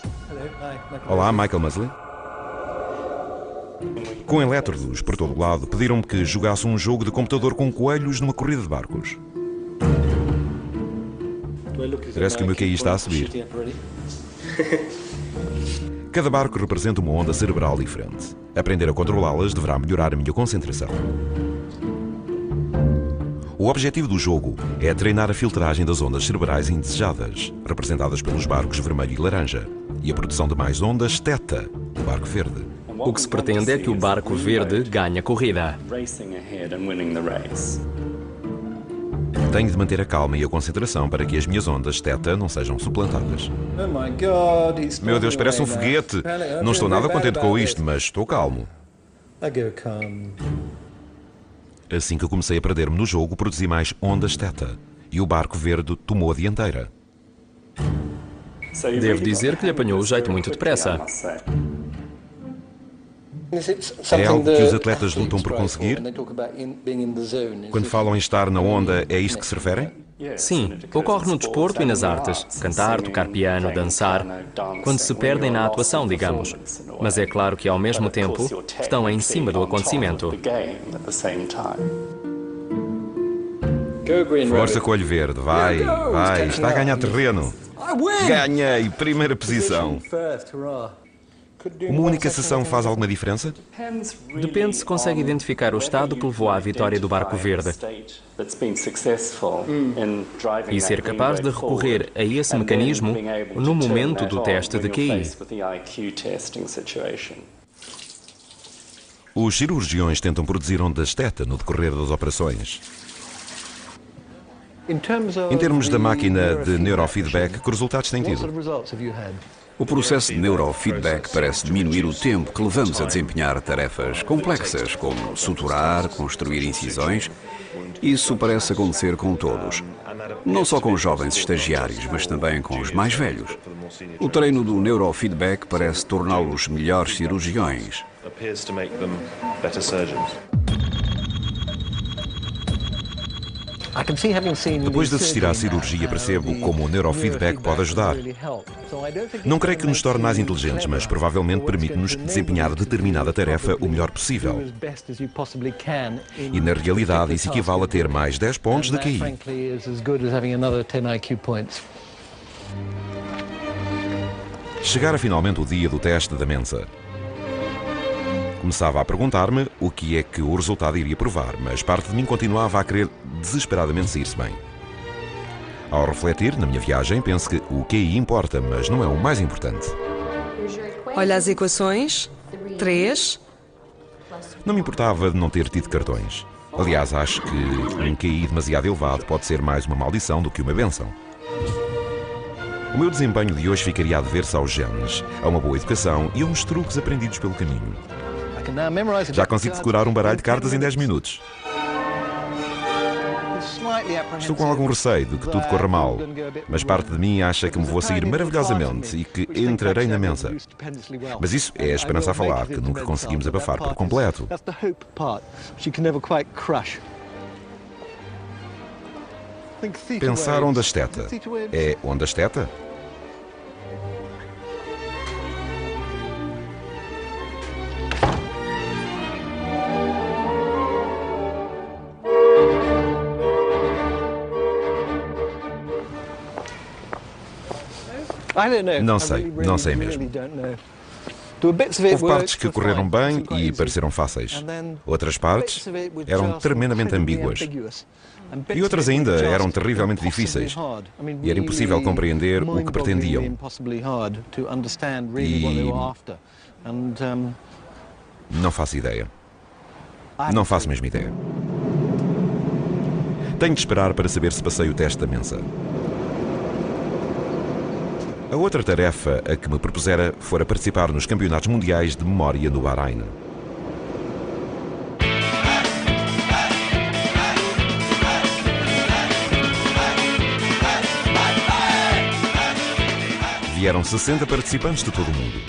Olá, Michael Musley. Com elétrodos por todo o lado, pediram-me que jogasse um jogo de computador com coelhos numa corrida de barcos. Parece que o meu QI está a subir. Cada barco representa uma onda cerebral diferente. Aprender a controlá-las deverá melhorar a minha concentração. O objetivo do jogo é treinar a filtragem das ondas cerebrais indesejadas, representadas pelos barcos vermelho e laranja, e a produção de mais ondas θ, o barco verde. O que se pretende é que o barco verde ganhe a corrida. Tenho de manter a calma e a concentração para que as minhas ondas θ não sejam suplantadas. Meu Deus, parece um foguete! Não estou nada contente com isto, mas estou calmo. Assim que eu comecei a perder-me no jogo, produzi mais ondas θ e o barco verde tomou a dianteira. Devo dizer que lhe apanhou o jeito muito depressa. É algo que os atletas lutam por conseguir? Quando falam em estar na onda, é isso que se referem? Sim, ocorre no desporto e nas artes. Cantar, tocar piano, dançar. Quando se perdem na atuação, digamos. Mas é claro que, ao mesmo tempo, estão em cima do acontecimento. Força, coelho verde, vai, está a ganhar terreno. Ganhei, primeira posição. Uma única sessão faz alguma diferença? Depende se consegue identificar o estado que levou à vitória do barco verde e ser capaz de recorrer a esse mecanismo no momento do teste de QI. Os cirurgiões tentam produzir ondas θ no decorrer das operações. Em termos da máquina de neurofeedback, que resultados tem tido? O processo de neurofeedback parece diminuir o tempo que levamos a desempenhar tarefas complexas, como suturar, construir incisões. Isso parece acontecer com todos. Não só com os jovens estagiários, mas também com os mais velhos. O treino do neurofeedback parece torná-los melhores cirurgiões. Depois de assistir à cirurgia, percebo como o neurofeedback pode ajudar. Não creio que nos torne mais inteligentes, mas provavelmente permite-nos desempenhar determinada tarefa o melhor possível. E na realidade isso equivale a ter mais 10 pontos de QI. Chegara finalmente o dia do teste da Mensa. Começava a perguntar-me o que é que o resultado iria provar, mas parte de mim continuava a querer desesperadamente sair-se bem. Ao refletir na minha viagem, penso que o QI importa, mas não é o mais importante. Olha as equações. 3. Não me importava de não ter tido cartões. Aliás, acho que um QI demasiado elevado pode ser mais uma maldição do que uma bênção. O meu desempenho de hoje ficaria a dever-se aos genes, a uma boa educação e a uns truques aprendidos pelo caminho. Já consigo decorar um baralho de cartas em 10 minutos. Estou com algum receio de que tudo corra mal, mas parte de mim acha que me vou sair maravilhosamente e que entrarei na Mensa. Mas isso é a esperança a falar, que nunca conseguimos abafar por completo. Pensar onda esteta. É onda esteta? Não sei mesmo. Houve partes que correram bem e pareceram fáceis. Outras partes eram tremendamente ambíguas. E outras ainda eram terrivelmente difíceis. E era impossível compreender o que pretendiam. E não faço ideia. Não faço mesmo ideia. Tenho de esperar para saber se passei o teste da Mensa. A outra tarefa a que me propusera fora participar nos campeonatos mundiais de memória no Bahrein. Vieram 60 participantes de todo o mundo.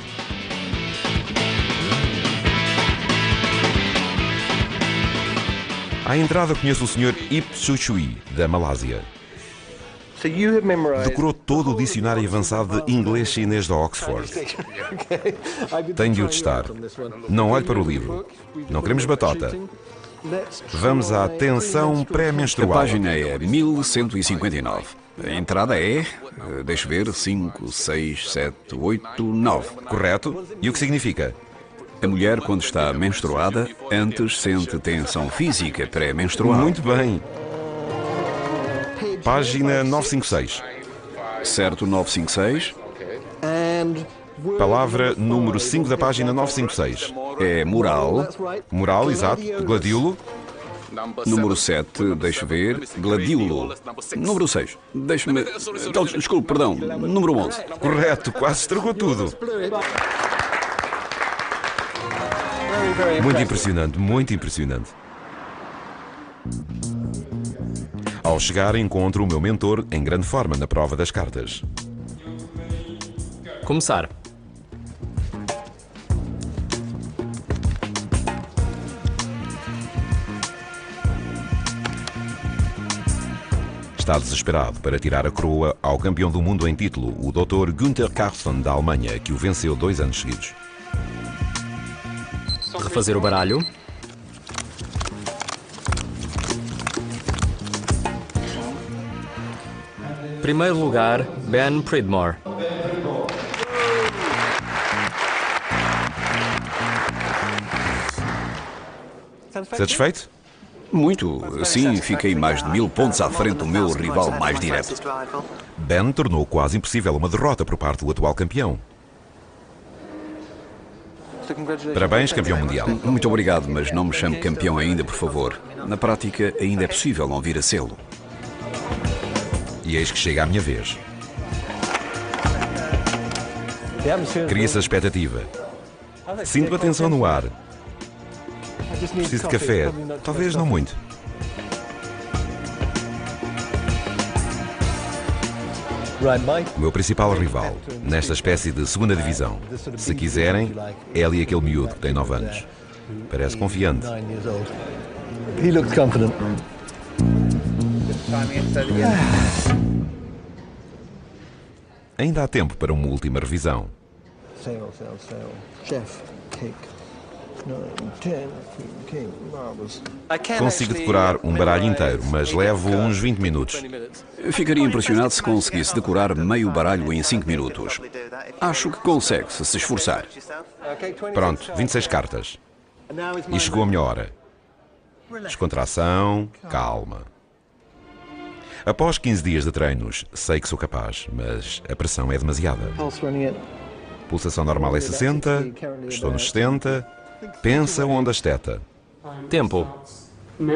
À entrada conheço o Sr. Ip Suchui, da Malásia. Decorou todo o dicionário avançado de inglês-chinês da Oxford. Tenho de o testar. Não olhe para o livro. Não queremos batota. Vamos à tensão A pré-menstrual. página é 1159. A entrada é, deixa ver, 5, 6, 7, 8, 9. Correto? E o que significa? A mulher, quando está menstruada, antes sente tensão física pré-menstrual. Muito bem. Página 956. Certo, 956. Palavra número 5 da página 956. É moral. Moral, exato. Gladiolo. Número 7, deixa ver, gladiolo. Número 6, deixa-me... Desculpe, perdão, número 11. Correto, quase estragou tudo. Muito impressionante, muito impressionante. Ao chegar, encontro o meu mentor em grande forma na prova das cartas. Começar. Está desesperado para tirar a coroa ao campeão do mundo em título, o Dr. Günther Carlsson, da Alemanha, que o venceu 2 anos seguidos. Refazer o baralho. Primeiro lugar, Ben Pridmore. Satisfeito? Muito. Assim, fiquei mais de 1000 pontos à frente do meu rival mais direto. Ben tornou quase impossível uma derrota por parte do atual campeão. Parabéns, campeão mundial. Muito obrigado, mas não me chame campeão ainda, por favor. Na prática, ainda é possível não vir a sê-lo. E eis que chega a minha vez. Cria-se a expectativa. Sinto a tensão no ar. Preciso de café. Talvez não muito. O meu principal rival, nesta espécie de segunda divisão, se quiserem, é ali aquele miúdo que tem 9 anos. Parece confiante. Ainda há tempo para uma última revisão. Consigo decorar um baralho inteiro, mas levo uns 20 minutos. Ficaria impressionado se conseguisse decorar meio baralho em 5 minutos. Acho que consegue, se esforçar. Pronto, 26 cartas. E chegou a minha hora. Descontração, calma. Após 15 dias de treinos, sei que sou capaz, mas a pressão é demasiada. Pulsação normal é 60, estou nos 70. Pensa onde esteta. Tempo. We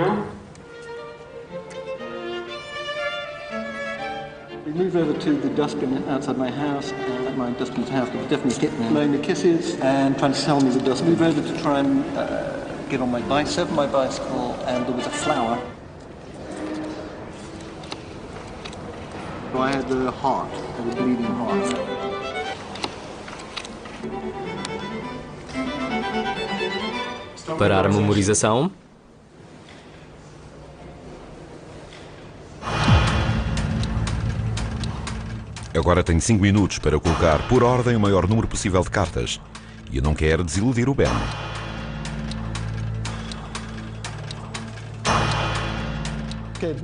move over to the dustbin outside my house, and my dustbin's house was definitely hit me. Blowing the kisses and trying to sell me the dust. Move over to try and get on my bicycle, and there was a flower. So I had the heart, the bleeding heart. Parar a memorização. Agora tenho 5 minutos para colocar por ordem o maior número possível de cartas. E eu não quero desiludir o Ben.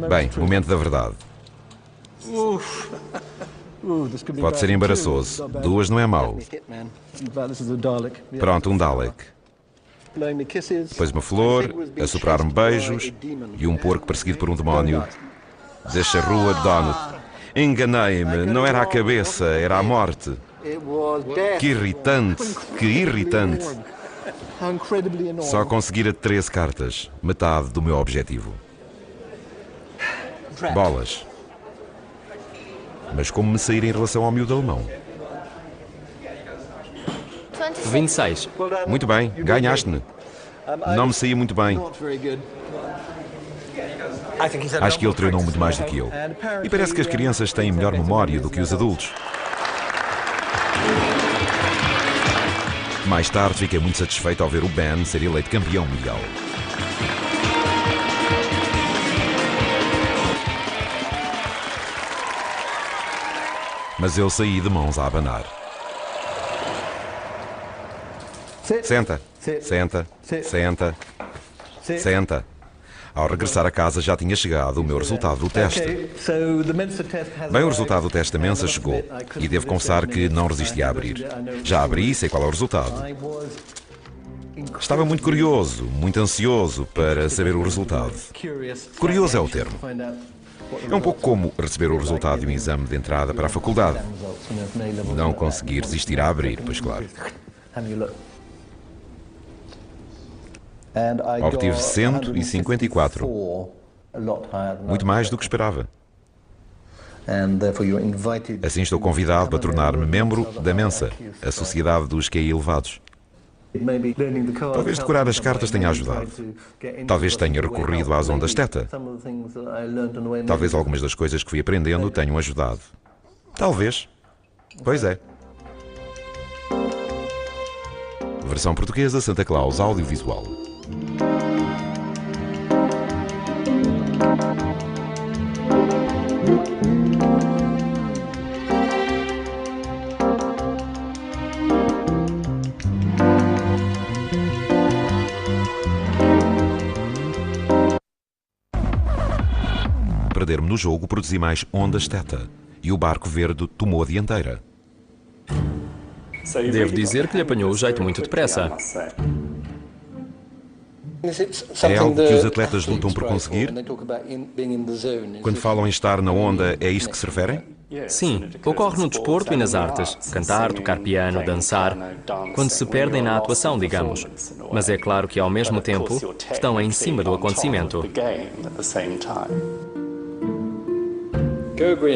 Bem, momento da verdade. Pode ser embaraçoso. 2 não é mau. Pronto, um Dalek. Depois uma flor, a soprar-me beijos e um porco perseguido por um demónio. Deixa a rua, Donut. Enganei-me, não era a cabeça, era a morte. Que irritante, que irritante. Só conseguir a 13 cartas, metade do meu objetivo. Bolas. Mas como me sair em relação ao miúdo alemão? 26. Muito bem, ganhaste-me. Não me saía muito bem. Acho que ele treinou muito mais do que eu. E parece que as crianças têm melhor memória do que os adultos. Mais tarde fiquei muito satisfeito ao ver o Ben ser eleito campeão mundial. Mas eu saí de mãos a abanar. Senta, senta, senta, senta. Ao regressar a casa já tinha chegado o meu resultado do teste. Bem, o resultado do teste da Mensa chegou e devo confessar que não resisti a abrir. Já abri e sei qual é o resultado. Estava muito curioso, muito ansioso para saber o resultado. Curioso é o termo. É um pouco como receber o resultado de um exame de entrada para a faculdade. Não consegui resistir a abrir, pois claro. Obtive 154. Muito mais do que esperava. Assim estou convidado para tornar-me membro da Mensa, a Sociedade dos QI Elevados. Talvez decorar as cartas tenha ajudado. Talvez tenha recorrido às ondas teta. Talvez algumas das coisas que fui aprendendo tenham ajudado. Talvez. Pois é. Versão portuguesa, Santa Claus Audiovisual. Perder-me no jogo, produzi mais ondas teta e o barco verde tomou a dianteira. Devo dizer que lhe apanhou o jeito muito depressa. É algo que os atletas lutam por conseguir? Quando falam em estar na onda, é isto que se referem? Sim, ocorre no desporto e nas artes. Cantar, tocar piano, dançar. Quando se perdem na atuação, digamos. Mas é claro que, ao mesmo tempo, estão em cima do acontecimento.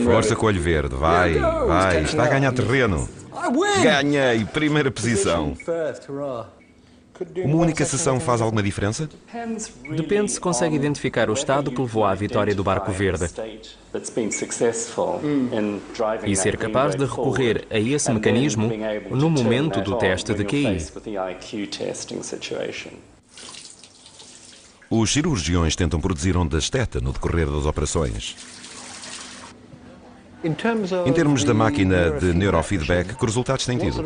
Força com o olho verde, vai, está a ganhar terreno. Ganhei, primeira posição. Uma única sessão faz alguma diferença? Depende se consegue identificar o estado que levou à vitória do Barco Verde e ser capaz de recorrer a esse mecanismo no momento do teste de QI. Os cirurgiões tentam produzir ondas θ no decorrer das operações. Em termos da máquina de neurofeedback, que resultados tem tido?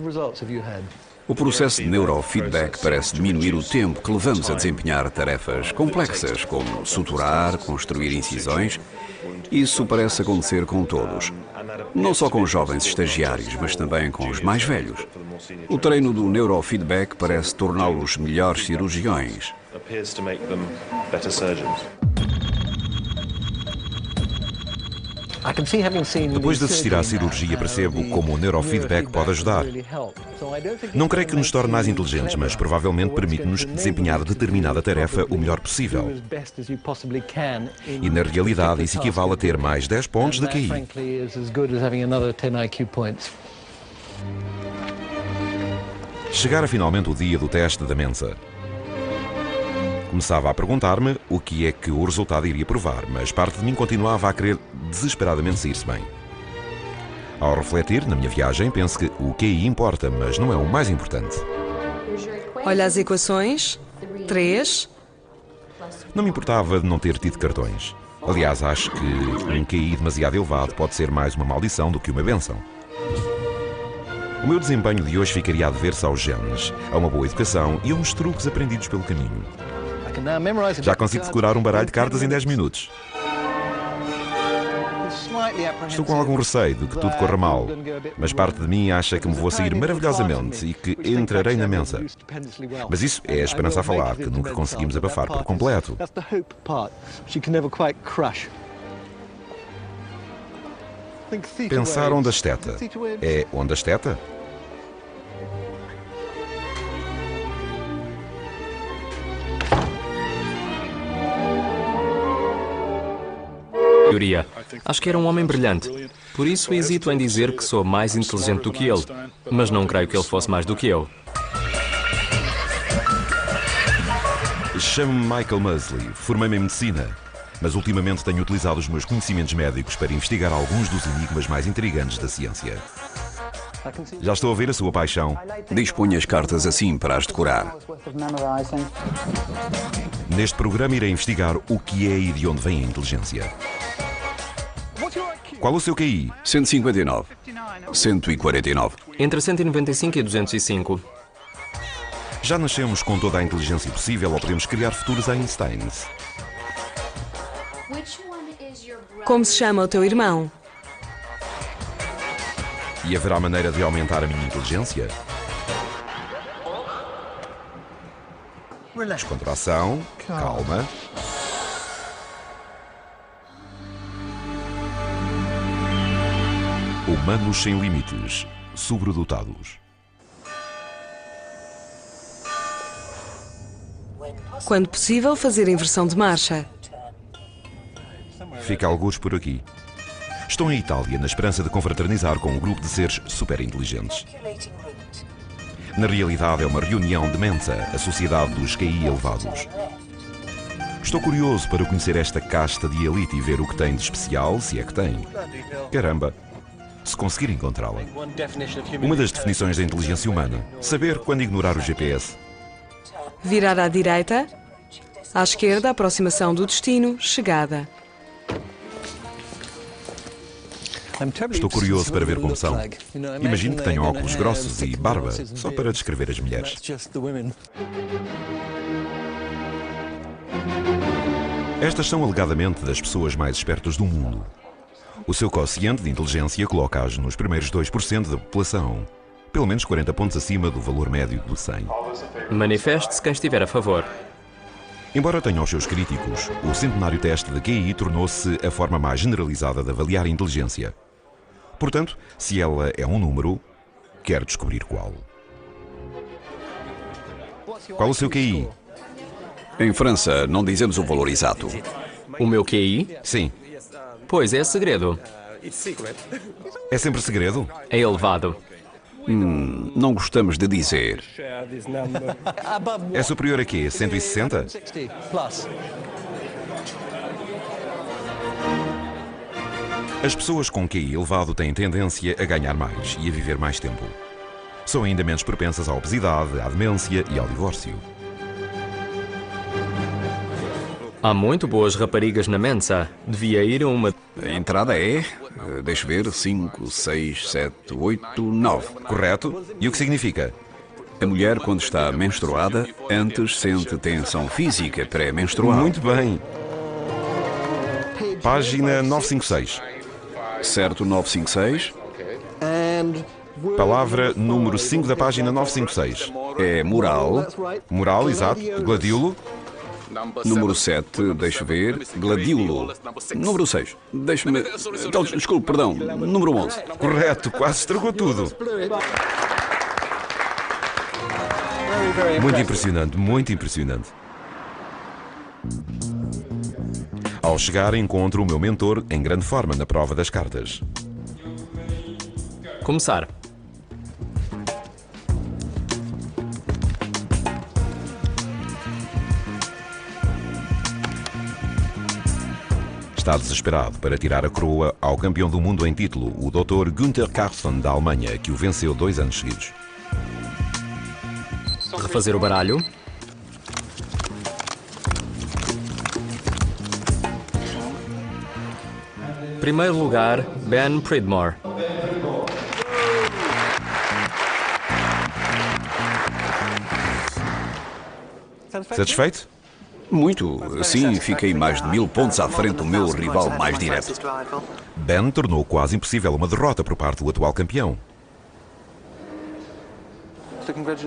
O processo de neurofeedback parece diminuir o tempo que levamos a desempenhar tarefas complexas, como suturar, construir incisões. Isso parece acontecer com todos. Não só com os jovens estagiários, mas também com os mais velhos. O treino do neurofeedback parece torná-los melhores cirurgiões. Depois de assistir à cirurgia, percebo como o neurofeedback pode ajudar. Não creio que nos torne mais inteligentes, mas provavelmente permite-nos desempenhar determinada tarefa o melhor possível. E na realidade isso equivale a ter mais 10 pontos de QI. Chegara finalmente o dia do teste da Mensa. Começava a perguntar-me o que é que o resultado iria provar, mas parte de mim continuava a querer desesperadamente sair-se bem. Ao refletir na minha viagem, penso que o QI importa, mas não é o mais importante. Olha as equações. 3. Não me importava de não ter tido cartões. Aliás, acho que um QI demasiado elevado pode ser mais uma maldição do que uma bênção. O meu desempenho de hoje ficaria a dever-se aos genes, a uma boa educação e a uns truques aprendidos pelo caminho. Já consigo decorar um baralho de cartas em 10 minutos. Estou com algum receio de que tudo corra mal, mas parte de mim acha que me vou sair maravilhosamente e que entrarei na Mensa. Mas isso é a esperança a falar, que nunca conseguimos abafar por completo. Pensar ondas θ. É ondas θ? Teoria. Acho que era um homem brilhante. Por isso hesito em dizer que sou mais inteligente do que ele. Mas não creio que ele fosse mais do que eu. Chamo-me Michael Mosley. Formei-me em medicina. Mas ultimamente tenho utilizado os meus conhecimentos médicos para investigar alguns dos enigmas mais intrigantes da ciência. Já estou a ver a sua paixão. Dispunha as cartas assim para as decorar. Neste programa irei investigar o que é e de onde vem a inteligência. Qual o seu QI? 159. 149. Entre 195 e 205. Já nascemos com toda a inteligência possível ou podemos criar futuros Einsteins? Como se chama o teu irmão? E haverá maneira de aumentar a minha inteligência? Descontração, calma. Humanos sem limites, sobredotados. Quando possível, fazer inversão de marcha. Fica algures por aqui. Estou em Itália na esperança de confraternizar com um grupo de seres super inteligentes. Na realidade é uma reunião de Mensa, a sociedade dos QI elevados. Estou curioso para conhecer esta casta de elite e ver o que tem de especial, se é que tem. Caramba, se conseguir encontrá-la. Uma das definições da inteligência humana, saber quando ignorar o GPS. Virar à direita. À esquerda, aproximação do destino, chegada. Estou curioso para ver como são. Imagino que tenham óculos grossos e barba, só para descrever as mulheres. Estas são alegadamente das pessoas mais espertas do mundo. O seu quociente de inteligência coloca-as nos primeiros 2% da população, pelo menos 40 pontos acima do valor médio do 100. Manifeste-se quem estiver a favor. Embora tenha os seus críticos, o centenário teste de QI tornou-se a forma mais generalizada de avaliar a inteligência. Portanto, se ela é um número, quero descobrir qual. Qual o seu QI? Em França, não dizemos o valor exato. O meu QI? Sim. Pois é segredo. É sempre segredo? É elevado. Não gostamos de dizer. É superior a quê? 160? 60 plus. As pessoas com QI elevado têm tendência a ganhar mais e a viver mais tempo. São ainda menos propensas à obesidade, à demência e ao divórcio. Há muito boas raparigas na Mensa. Devia ir a uma... A entrada é, deixa ver, 5, 6, 7, 8, 9. Correto? E o que significa? A mulher, quando está menstruada, antes sente tensão física pré-menstrual. Muito bem. Página 956. Certo, 956. Palavra número 5 da página 956. É moral. Moral, exato. Gladiolo. Número 7, deixa ver, gladiolo. Número 6, deixa-me... Desculpe, perdão, número 11. Correto, quase estragou tudo. Muito impressionante, muito impressionante. Ao chegar, encontro o meu mentor em grande forma na prova das cartas. Começar. Está desesperado para tirar a coroa ao campeão do mundo em título, o Dr. Günther Carlsson, da Alemanha, que o venceu 2 anos seguidos. Refazer o baralho. Primeiro lugar, Ben Pridmore. Satisfeito? Muito, sim, fiquei mais de 1000 pontos à frente do meu rival mais direto. Ben tornou quase impossível uma derrota por parte do atual campeão.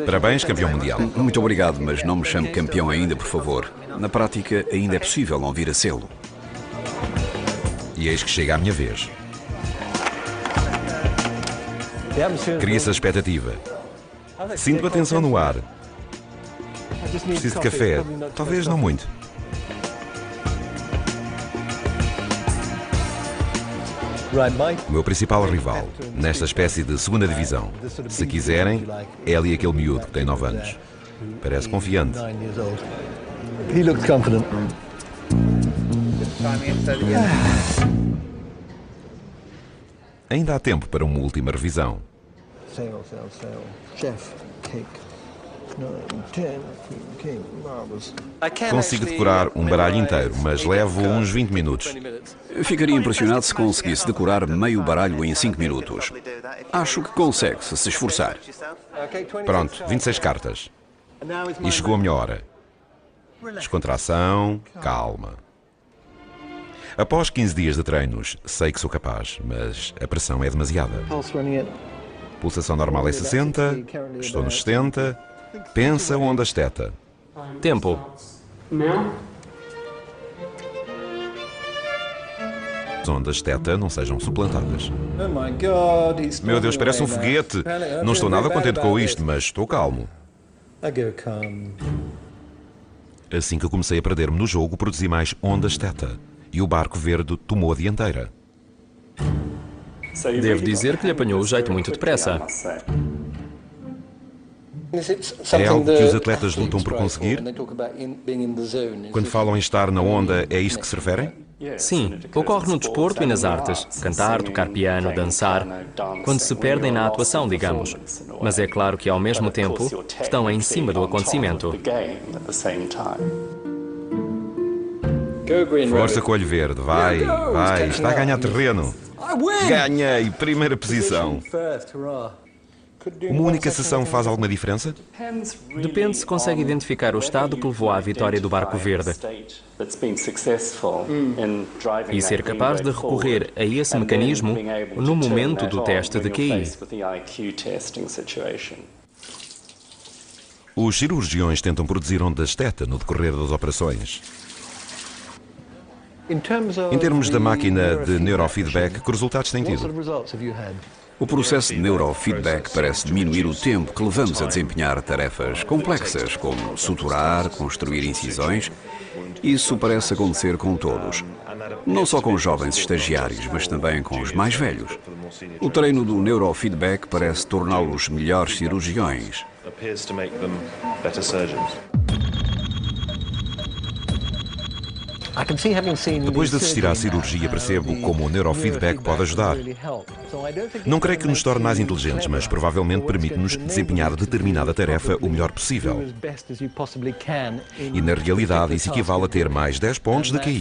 Parabéns, campeão mundial. Muito obrigado, mas não me chame campeão ainda, por favor. Na prática, ainda é possível não vir a sê-lo. E eis que chega a minha vez. Cria-se a expectativa. Sinto a tensão no ar. Preciso de café. Talvez não muito. O meu principal rival, nesta espécie de segunda divisão. Se quiserem, é ali aquele miúdo que tem 9 anos. Parece confiante. He looks confident. Ainda há tempo para uma última revisão. Sail. Chef, cake. 9, 10, king, marbles. Consigo decorar um baralho inteiro, mas levo uns 20 minutos. Ficaria impressionado se conseguisse decorar meio baralho em 5 minutos. Acho que consegue, se esforçar. Pronto, 26 cartas. E chegou a minha hora. Descontração, calma. Após 15 dias de treinos, sei que sou capaz, mas a pressão é demasiada. Pulse running it. Pulsação normal é 60, estou nos 70. Pensa ondas teta. Tempo. As ondas teta não sejam suplantadas. Oh my God, he's Meu Deus, parece um foguete. Não estou nada contente com isto, mas estou calmo. I go calm. Assim que comecei a perder-me no jogo, produzi mais ondas teta. E o barco verde tomou a dianteira. Devo dizer que lhe apanhou o jeito muito depressa. É algo que os atletas lutam por conseguir? Quando falam em estar na onda, é isto que se referem? Sim, ocorre no desporto e nas artes. Cantar, tocar piano, dançar. Quando se perdem na atuação, digamos. Mas é claro que, ao mesmo tempo, estão em cima do acontecimento. Força com o olho verde, vai, está a ganhar terreno. Ganhei, primeira posição. Uma única sessão faz alguma diferença? Depende se consegue identificar o estado que levou à vitória do Barco Verde e ser capaz de recorrer a esse mecanismo no momento do teste de QI. Os cirurgiões tentam produzir ondas teta no decorrer das operações. Em termos da máquina de neurofeedback, que resultados têm tido? O processo de neurofeedback parece diminuir o tempo que levamos a desempenhar tarefas complexas, como suturar, construir incisões. Isso parece acontecer com todos. Não só com os jovens estagiários, mas também com os mais velhos. O treino do neurofeedback parece torná-los melhores cirurgiões. Depois de assistir à cirurgia, percebo como o neurofeedback pode ajudar. Não creio que nos torne mais inteligentes, mas provavelmente permite-nos desempenhar determinada tarefa o melhor possível. E na realidade isso equivale a ter mais 10 pontos de QI.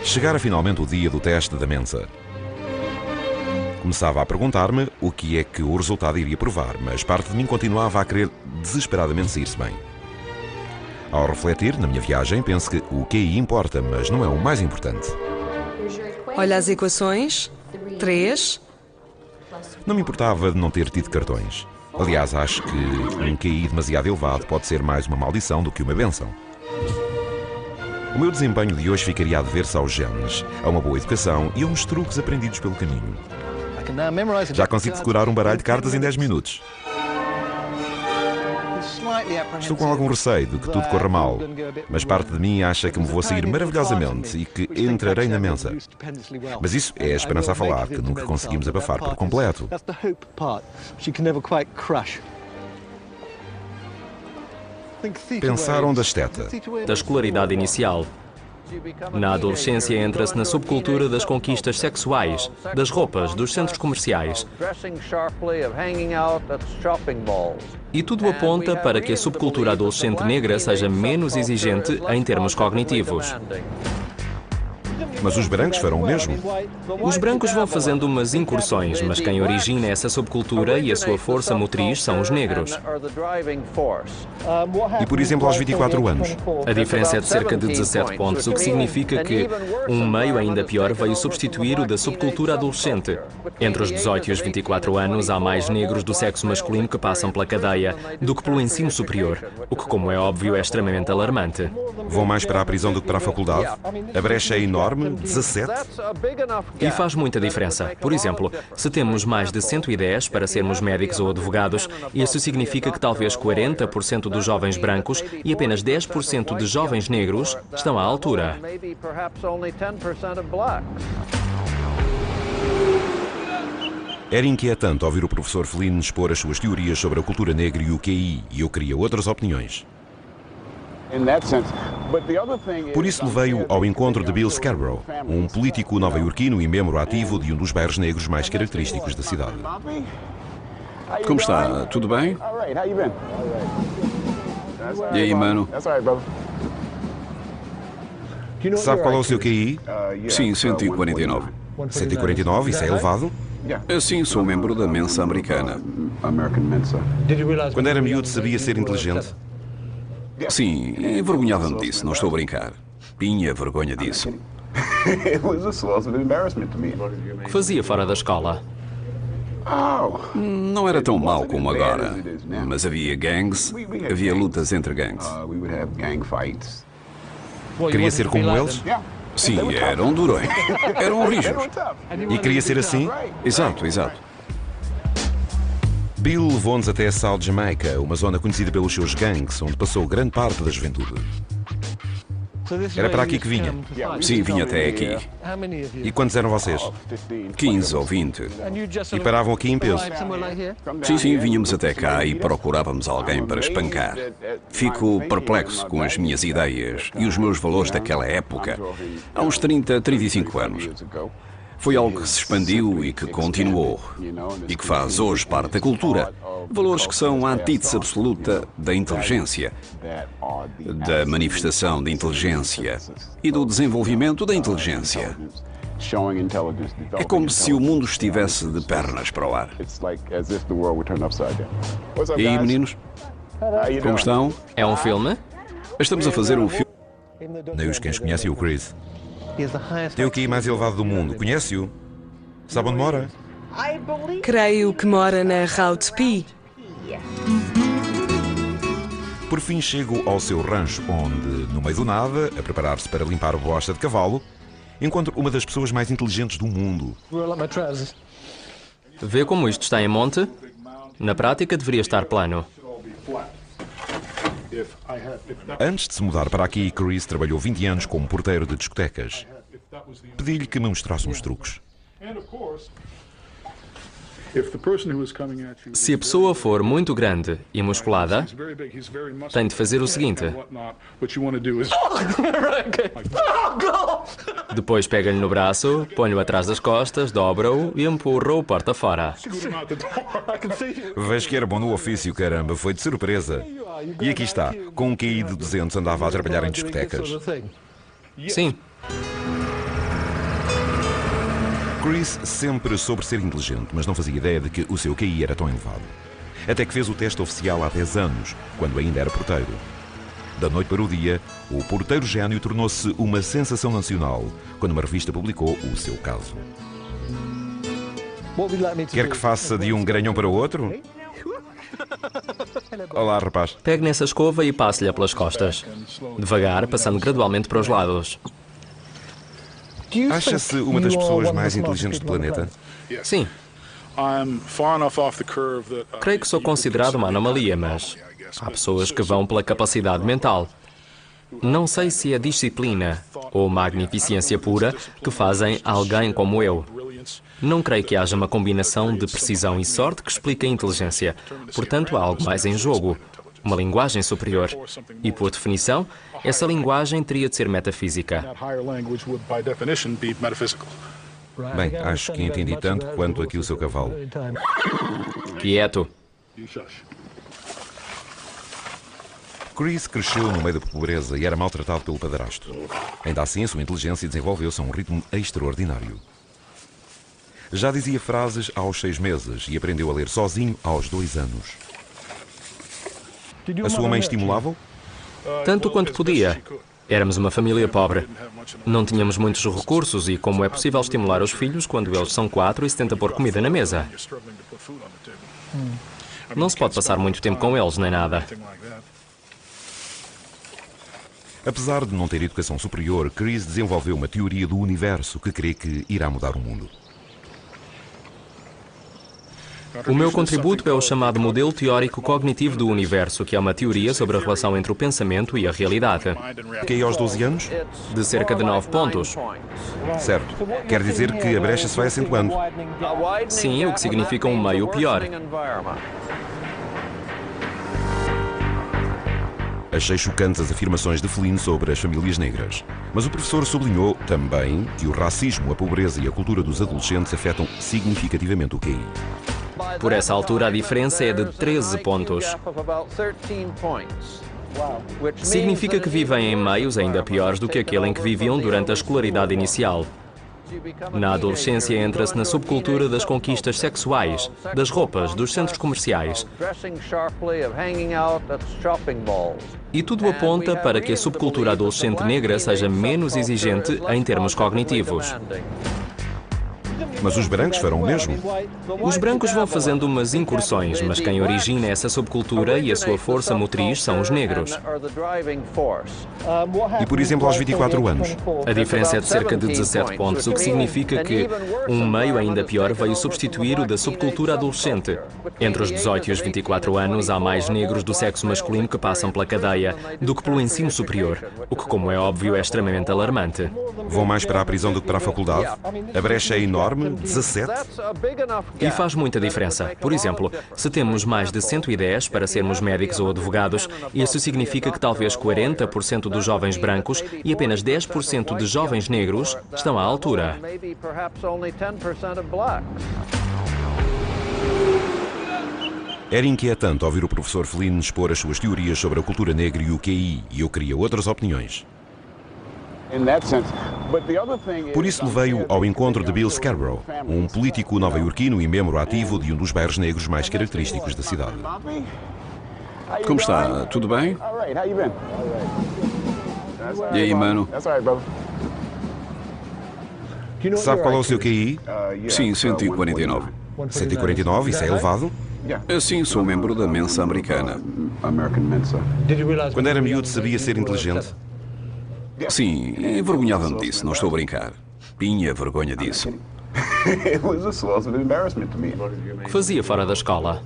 Chegara finalmente o dia do teste da Mensa. Começava a perguntar-me o que é que o resultado iria provar, mas parte de mim continuava a querer desesperadamente sair-se bem. Ao refletir na minha viagem, penso que o QI importa, mas não é o mais importante. Olha as equações. 3. Não me importava de não ter tido cartões. Aliás, acho que um QI demasiado elevado pode ser mais uma maldição do que uma bênção. O meu desempenho de hoje ficaria a dever-se aos genes, a uma boa educação e a uns truques aprendidos pelo caminho. Já consigo decorar um baralho de cartas em 10 minutos. Estou com algum receio de que tudo corra mal, mas parte de mim acha que me vou sair maravilhosamente e que entrarei na Mensa. Mas isso é a esperança a falar, que nunca conseguimos abafar por completo. Pensaram da esteta. Da escolaridade inicial. Na adolescência entra-se na subcultura das conquistas sexuais, das roupas, dos centros comerciais. E tudo aponta para que a subcultura adolescente negra seja menos exigente em termos cognitivos. Mas os brancos farão o mesmo. Os brancos vão fazendo umas incursões, mas quem origina essa subcultura e a sua força motriz são os negros. E, por exemplo, aos 24 anos. A diferença é de cerca de 17 pontos, o que significa que um meio ainda pior veio substituir o da subcultura adolescente. Entre os 18 e os 24 anos, há mais negros do sexo masculino que passam pela cadeia do que pelo ensino superior, o que, como é óbvio, é extremamente alarmante. Vão mais para a prisão do que para a faculdade? A brecha é enorme, 17? E faz muita diferença. Por exemplo, se temos mais de 110 para sermos médicos ou advogados, isso significa que talvez 40% dos jovens brancos e apenas 10% de jovens negros estão à altura. Era inquietante ouvir o professor Flynn expor as suas teorias sobre a cultura negra e o QI, e eu queria outras opiniões. Por isso levei-o ao encontro de Bill Scarborough, um político nova-iorquino e membro ativo de um dos bairros negros mais característicos da cidade. Como está? Tudo bem? E aí, mano? Sabe qual é o seu QI? Sim, 149. 149, isso é elevado? Sim, sou membro da Mensa americana. Quando era miúdo sabia ser inteligente? Sim, envergonhava-me disso, não estou a brincar. Tinha vergonha disso. O que fazia fora da escola? Não era tão mau como agora, mas havia gangues, havia lutas entre gangues. Queria ser como eles? Sim, eram durões, eram rígidos. E queria ser assim? Exato, exato. Bill levou-nos até a South Jamaica, uma zona conhecida pelos seus gangues, onde passou grande parte da juventude. Era para aqui que vinha? Sim, vinha até aqui. E quantos eram vocês? 15 ou 20. E paravam aqui em peso? Sim, vínhamos até cá e procurávamos alguém para espancar. Fico perplexo com as minhas ideias e os meus valores daquela época, há uns 30, 35 anos. Foi algo que se expandiu e que continuou, e que faz hoje parte da cultura. Valores que são a antítese absoluta da inteligência, da manifestação de inteligência e do desenvolvimento da inteligência. É como se o mundo estivesse de pernas para o ar. E aí, meninos? Como estão? É um filme? Estamos a fazer um filme. Nem os cães conhecem o Chris. Tem o QI mais elevado do mundo. Conhece-o? Sabe onde mora? Creio que mora na Route P. Por fim chego ao seu rancho, onde, no meio do nada, a preparar-se para limpar a bosta de cavalo, Encontro uma das pessoas mais inteligentes do mundo. Roll up my trousers. Vê como isto está em monte? Na prática, deveria estar plano. Antes de se mudar para aqui, Chris trabalhou 20 anos como porteiro de discotecas. Pedi-lhe que me mostrasse uns truques. Se a pessoa for muito grande e musculada, tem de fazer o seguinte. Depois pega-lhe no braço, põe-o atrás das costas, dobra-o e empurra-o porta fora. Vejo que era bom no ofício, caramba, foi de surpresa. E aqui está, com um QI de 200 andava a trabalhar em discotecas. Sim, Chris sempre soube ser inteligente, mas não fazia ideia de que o seu QI era tão elevado. Até que fez o teste oficial há 10 anos, quando ainda era porteiro. Da noite para o dia, o porteiro gênio tornou-se uma sensação nacional, quando uma revista publicou o seu caso. Quer que faça de um granhão para o outro? Olá, rapaz. pegue nessa escova e passe-lhe pelas costas. Devagar, passando gradualmente para os lados. Acha-se uma das pessoas mais inteligentes do planeta? Sim, creio que sou considerado uma anomalia, mas há pessoas que vão pela capacidade mental. Não sei se é disciplina ou magnificência pura que fazem alguém como eu. Não creio que haja uma combinação de precisão e sorte que explique a inteligência. Portanto, há algo mais em jogo. Uma linguagem superior. E, por definição, essa linguagem teria de ser metafísica. Bem, acho que entendi tanto quanto aqui o seu cavalo. Quieto. Chris cresceu no meio da pobreza e era maltratado pelo padrasto. Ainda assim, a sua inteligência desenvolveu-se a um ritmo extraordinário. Já dizia frases aos 6 meses e aprendeu a ler sozinho aos 2 anos. A sua mãe estimulava-o? Tanto quanto podia. Éramos uma família pobre. Não tínhamos muitos recursos e como é possível estimular os filhos quando eles são 4 e se tenta pôr comida na mesa? Não se pode passar muito tempo com eles, nem nada. Apesar de não ter educação superior, Chris desenvolveu uma teoria do universo que crê que irá mudar o mundo. O meu contributo é o chamado modelo teórico cognitivo do universo, que é uma teoria sobre a relação entre o pensamento e a realidade. Que aí aos 12 anos? De cerca de 9 pontos. Certo. Quer dizer que a brecha se vai acentuando. Sim, o que significa um meio pior. Achei chocantes as afirmações de Flynn sobre as famílias negras. Mas o professor sublinhou também que o racismo, a pobreza e a cultura dos adolescentes afetam significativamente o QI. Por essa altura, a diferença é de 13 pontos. Significa que vivem em meios ainda piores do que aquele em que viviam durante a escolaridade inicial. Na adolescência entra-se na subcultura das conquistas sexuais, das roupas, dos centros comerciais. E tudo aponta para que a subcultura adolescente negra seja menos exigente em termos cognitivos. Mas os brancos farão o mesmo? Os brancos vão fazendo umas incursões, mas quem origina essa subcultura e a sua força motriz são os negros. E, por exemplo, aos 24 anos? A diferença é de cerca de 17 pontos, o que significa que um meio ainda pior veio substituir o da subcultura adolescente. Entre os 18 e os 24 anos, há mais negros do sexo masculino que passam pela cadeia do que pelo ensino superior, o que, como é óbvio, é extremamente alarmante. Vão mais para a prisão do que para a faculdade? A brecha é enorme, 17? E faz muita diferença. Por exemplo, se temos mais de 110 para sermos médicos ou advogados, isso significa que talvez 40% dos jovens brancos e apenas 10% de jovens negros estão à altura. Era inquietante ouvir o professor Flynn expor as suas teorias sobre a cultura negra e o QI, e eu queria outras opiniões. Por isso levei-o ao encontro de Bill Scarborough, um político nova-iorquino e membro ativo de um dos bairros negros mais característicos da cidade. Como está? Tudo bem? E aí, mano? Sabe qual é o seu QI? Sim, 149. 149, isso é elevado? Sim, sou membro da Mensa Americana. Quando era miúdo sabia ser inteligente? Sim, envergonhava-me disso, não estou a brincar. Tinha vergonha disso. O que fazia fora da escola?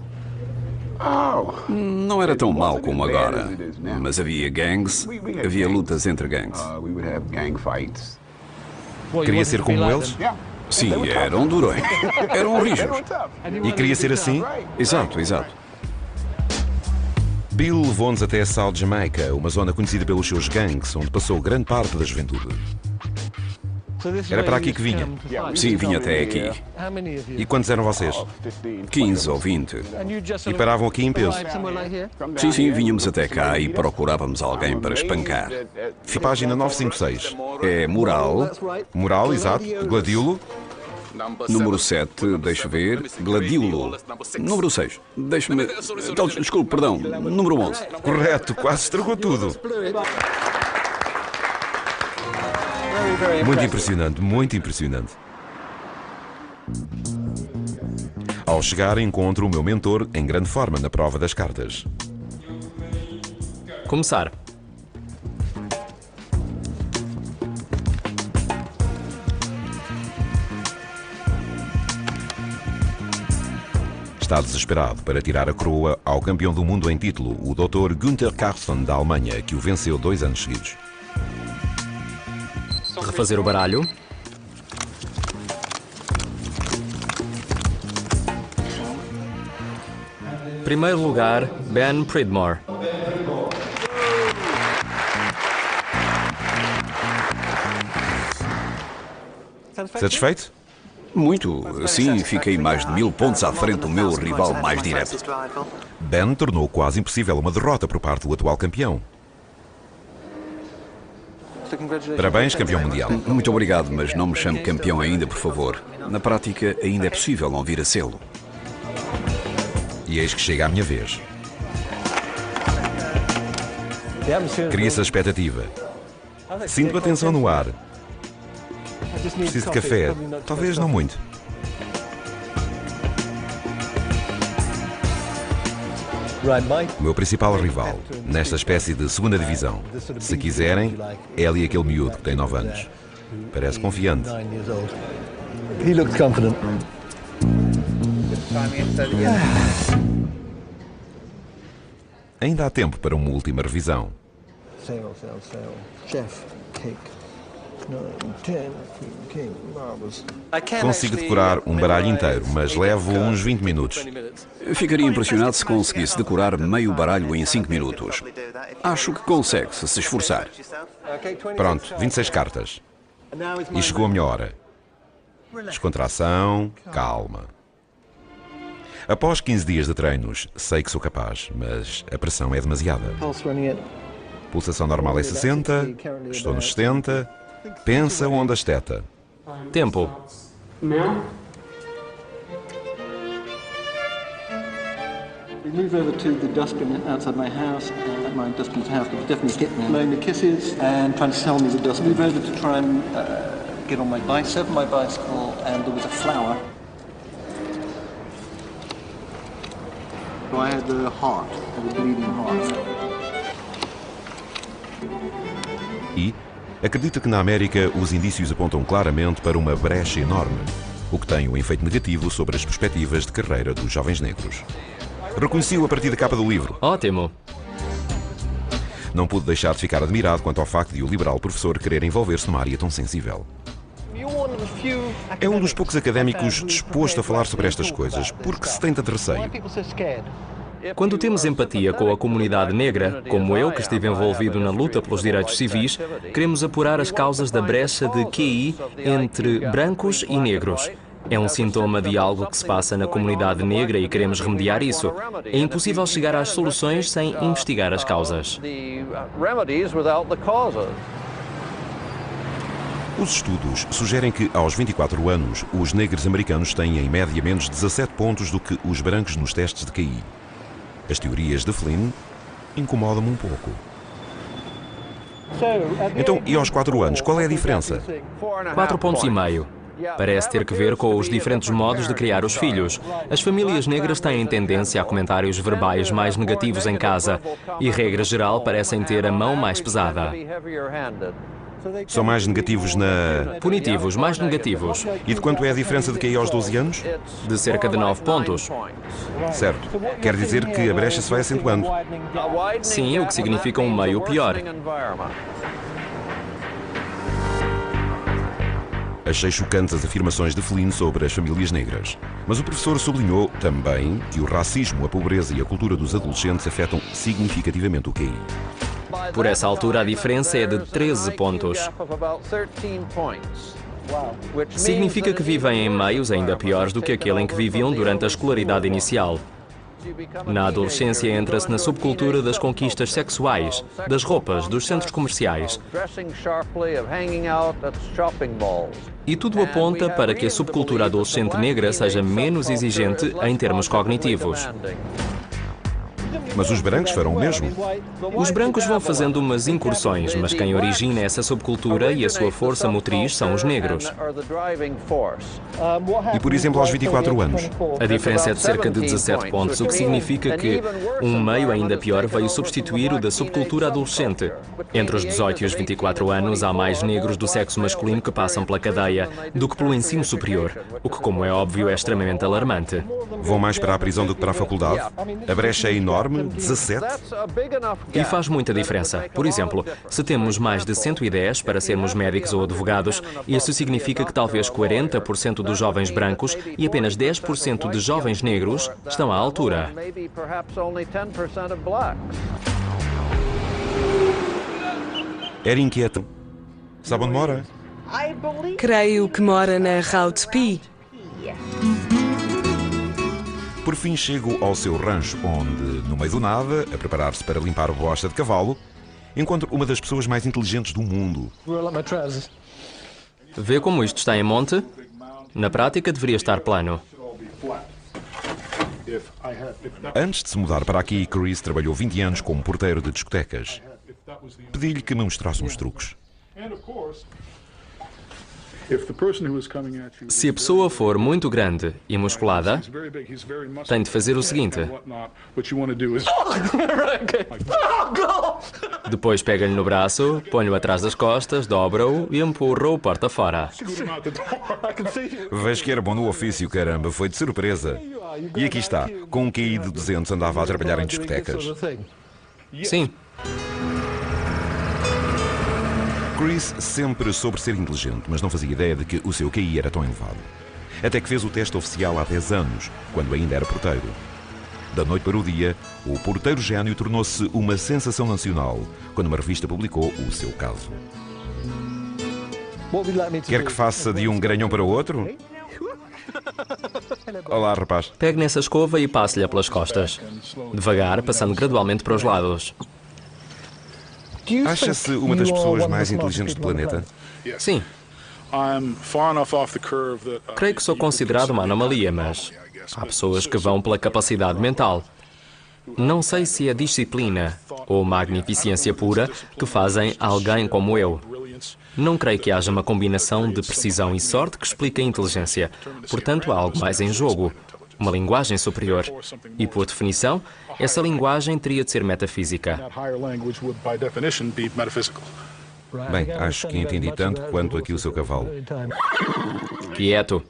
Não era tão mau como agora, mas havia gangues, havia lutas entre gangues. Queria ser como eles? Sim, eram durões, eram rijos. E queria ser assim? Exato, exato. Bill levou-nos até South Jamaica, uma zona conhecida pelos seus gangues, onde passou grande parte da juventude. Era para aqui que vinha? Sim, vinha até aqui. E quantos eram vocês? 15 ou 20. E paravam aqui em peso? Sim, sim, vinhamos até cá e procurávamos alguém para espancar. Página 956. É moral, Moral, exato. Gladiolo. número 7, deixa ver, gladiolo. Número 6, deixa-me... Então, desculpe, perdão, número 11. Correto, quase estragou tudo. Muito impressionante, muito impressionante. Ao chegar, encontro o meu mentor em grande forma na prova das cartas. Começar. Está desesperado para tirar a coroa ao campeão do mundo em título, o Dr. Günther Carlsson, da Alemanha, que o venceu 2 anos seguidos. Refazer o baralho. Primeiro lugar, Ben Pridmore. Satisfeito? Muito, assim fiquei mais de 1000 pontos à frente do meu rival mais direto. Ben tornou quase impossível uma derrota por parte do atual campeão. Parabéns, campeão mundial. Muito obrigado, mas não me chame campeão ainda, por favor. Na prática, ainda é possível não vir a sê-lo. E eis que chega a minha vez. Cria-se a expectativa. Sinto a tensão no ar. Preciso de café. Talvez não muito. O meu principal rival, nesta espécie de segunda divisão, se quiserem, é ali aquele miúdo que tem 9 anos. Parece confiante. Ainda há tempo para uma última revisão. Consigo decorar um baralho inteiro, mas levo uns 20 minutos. Ficaria impressionado se conseguisse decorar meio baralho em 5 minutos. Acho que consegue, se esforçar. Pronto, 26 cartas. E chegou a minha hora. Descontração, calma. Após 15 dias de treinos, sei que sou capaz, mas a pressão é demasiada. Pulsação normal é 60, estou nos 70. Pensa onde a esteta. Tempo. We move over to the dustbin outside my house. My dustbin's house was definitely hit me. Blowing the kisses and trying to sell me the dust. Move over to try and get on my bicycle, and there was a flower. So I had the heart, the bleeding heart. E acredita que na América os indícios apontam claramente para uma brecha enorme, o que tem um efeito negativo sobre as perspectivas de carreira dos jovens negros. Reconheci-o a partir da capa do livro. Ótimo. Não pude deixar de ficar admirado quanto ao facto de o liberal professor querer envolver-se numa área tão sensível. É um dos poucos académicos disposto a falar sobre estas coisas, porque se tem tanto receio. Quando temos empatia com a comunidade negra, como eu, que estive envolvido na luta pelos direitos civis, queremos apurar as causas da brecha de QI entre brancos e negros. É um sintoma de algo que se passa na comunidade negra e queremos remediar isso. É impossível chegar às soluções sem investigar as causas. Os estudos sugerem que, aos 24 anos, os negros americanos têm em média menos 17 pontos do que os brancos nos testes de QI. As teorias de Flynn incomodam-me um pouco. Então, e aos 4 anos, qual é a diferença? 4,5 pontos. Parece ter que ver com os diferentes modos de criar os filhos. As famílias negras têm tendência a comentários verbais mais negativos em casa e, regra geral, parecem ter a mão mais pesada. São mais negativos na... Punitivos, mais negativos. E de quanto é a diferença de QI aos 12 anos? De cerca de 9 pontos. Certo. Quer dizer que a brecha se vai acentuando. Sim, o que significa um meio pior. Achei chocantes as afirmações de Flynn sobre as famílias negras. Mas o professor sublinhou também que o racismo, a pobreza e a cultura dos adolescentes afetam significativamente o QI. Por essa altura, a diferença é de 13 pontos. Significa que vivem em meios ainda piores do que aquele em que viviam durante a escolaridade inicial. Na adolescência entra-se na subcultura das conquistas sexuais, das roupas, dos centros comerciais. E tudo aponta para que a subcultura adolescente negra seja menos exigente em termos cognitivos. Mas os brancos farão o mesmo. Os brancos vão fazendo umas incursões, mas quem origina essa subcultura e a sua força motriz são os negros. E, por exemplo, aos 24 anos. A diferença é de cerca de 17 pontos, o que significa que um meio ainda pior veio substituir o da subcultura adolescente. Entre os 18 e os 24 anos, há mais negros do sexo masculino que passam pela cadeia do que pelo ensino superior, o que, como é óbvio, é extremamente alarmante. Vão mais para a prisão do que para a faculdade? A brecha é enorme, 17? E faz muita diferença. Por exemplo, se temos mais de 110 para sermos médicos ou advogados, isso significa que talvez 40% dos jovens brancos e apenas 10% de jovens negros estão à altura. Era inquieto. Sabe onde mora? Creio que mora na Route P. Por fim chego ao seu rancho, onde, no meio do nada, a preparar-se para limpar bosta de cavalo, encontro uma das pessoas mais inteligentes do mundo. Vê como isto está em monte? Na prática deveria estar plano. Antes de se mudar para aqui, Chris trabalhou 20 anos como porteiro de discotecas. Pedi-lhe que me mostrasse uns truques. Se a pessoa for muito grande e musculada, tem de fazer o seguinte. Depois pega-lhe no braço, põe-o atrás das costas, dobra-o e empurra-o porta fora. Vejo que era bom no ofício, caramba, foi de surpresa. E aqui está, com um QI de 200 andava a trabalhar em discotecas. Sim. Chris sempre soube ser inteligente, mas não fazia ideia de que o seu QI era tão elevado. Até que fez o teste oficial há 10 anos, quando ainda era porteiro. Da noite para o dia, o porteiro gênio tornou-se uma sensação nacional, quando uma revista publicou o seu caso. Quer que faça de um garanhão para o outro? Olá, rapaz. Pegue nessa escova e passe-lhe pelas costas. Devagar, passando gradualmente para os lados. Acha-se uma das pessoas mais inteligentes do planeta? Sim. Creio que sou considerado uma anomalia, mas há pessoas que vão pela capacidade mental. Não sei se é disciplina ou magnificência pura que fazem alguém como eu. Não creio que haja uma combinação de precisão e sorte que explique a inteligência. Portanto, há algo mais em jogo. Uma linguagem superior. E, por definição, essa linguagem teria de ser metafísica. Bem, acho que entendi tanto quanto aqui o seu cavalo. Quieto.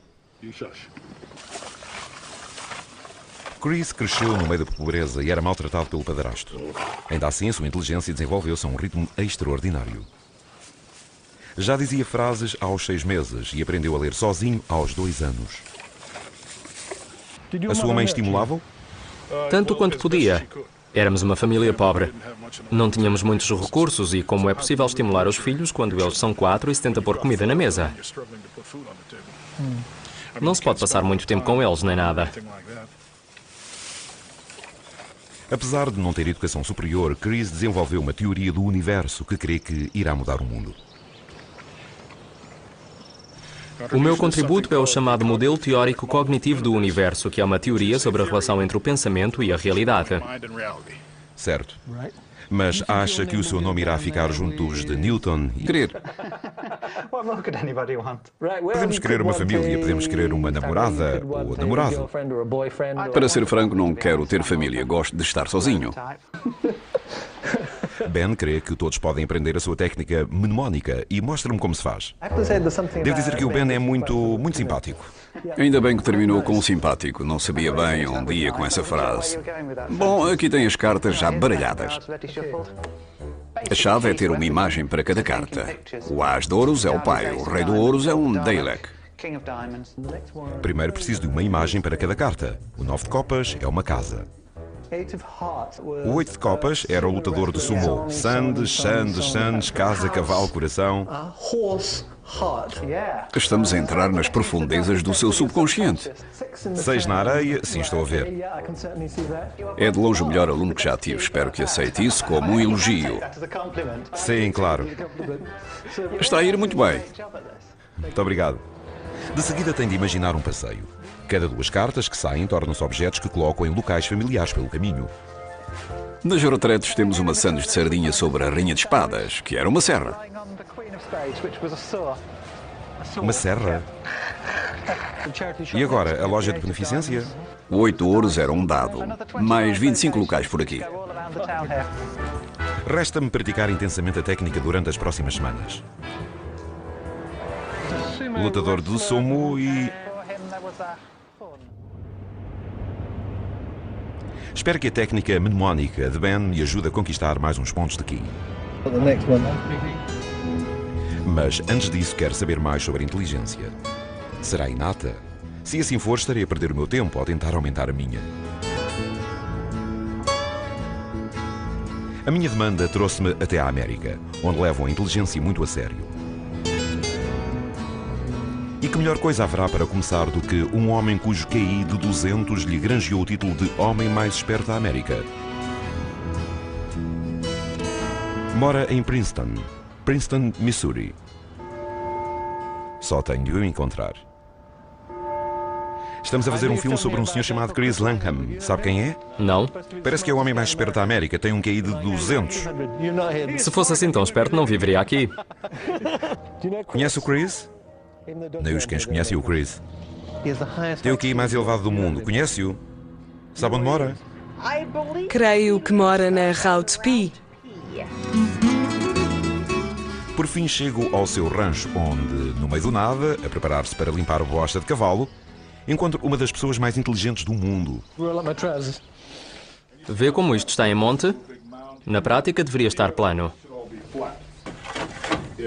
Chris cresceu no meio da pobreza e era maltratado pelo padrasto. Ainda assim, a sua inteligência desenvolveu-se a um ritmo extraordinário. Já dizia frases aos 6 meses e aprendeu a ler sozinho aos 2 anos. A sua mãe estimulava-o? Tanto quanto podia. Éramos uma família pobre. Não tínhamos muitos recursos e como é possível estimular os filhos quando eles são 4 e se tenta pôr comida na mesa? Não se pode passar muito tempo com eles, nem nada. Apesar de não ter educação superior, Chris desenvolveu uma teoria do universo que crê que irá mudar o mundo. O meu contributo é o chamado modelo teórico cognitivo do universo, que é uma teoria sobre a relação entre o pensamento e a realidade. Certo. Mas acha que o seu nome irá ficar junto dos de Newton e... Querer. Podemos querer uma família, podemos querer uma namorada ou namorado. Para ser franco, não quero ter família. Gosto de estar sozinho. Ben crê que todos podem aprender a sua técnica mnemónica e mostra-me como se faz. Devo dizer que o Ben é muito simpático. Ainda bem que terminou com um simpático. Não sabia bem onde ia com essa frase. Bom, aqui tem as cartas já baralhadas. A chave é ter uma imagem para cada carta. O As de Ouros é o pai, o Rei de Ouros é um Dalek. Primeiro preciso de uma imagem para cada carta. O 9 de copas é uma casa. O 8 de copas era o lutador de sumo. Sandes, casa, cavalo, coração. Estamos a entrar nas profundezas do seu subconsciente. 6 na areia, sim, estou a ver. É de longe o melhor aluno que já tive. Espero que aceite isso como um elogio. Sim, claro. Está a ir muito bem. Muito obrigado. De seguida tem de imaginar um passeio. Cada 2 cartas que saem tornam-se objetos que colocam em locais familiares pelo caminho. Nas retretes temos uma sandes de sardinha sobre a Rainha de Espadas, que era uma serra. Uma serra? E agora, a loja de beneficência? O 8 ouros era um dado. Mais 25 locais por aqui. Resta-me praticar intensamente a técnica durante as próximas semanas. Lutador do sumo e... Espero que a técnica mnemónica de Ben me ajude a conquistar mais uns pontos de ki. Mas antes disso quero saber mais sobre a inteligência. Será inata? Se assim for, estarei a perder o meu tempo ao tentar aumentar a minha. A minha demanda trouxe-me até à América, onde levam a inteligência muito a sério. E que melhor coisa haverá para começar do que um homem cujo QI de 200 lhe granjeou o título de homem mais esperto da América? Mora em Princeton, Missouri. Só tenho de o encontrar. Estamos a fazer um filme sobre um senhor chamado Chris Langham. Sabe quem é? Não. Parece que é o homem mais esperto da América. Tem um QI de 200. Se fosse assim tão esperto, não viveria aqui. Conhece o Chris? Nem os cães conhecem o Chris. Tem o QI mais elevado do mundo. Conhece-o? Sabe onde mora? Creio que mora na Route P. Por fim chego ao seu rancho, onde, no meio do nada, a preparar-se para limpar a bosta de cavalo, encontro uma das pessoas mais inteligentes do mundo. Vê como isto está em monte? Na prática deveria estar plano.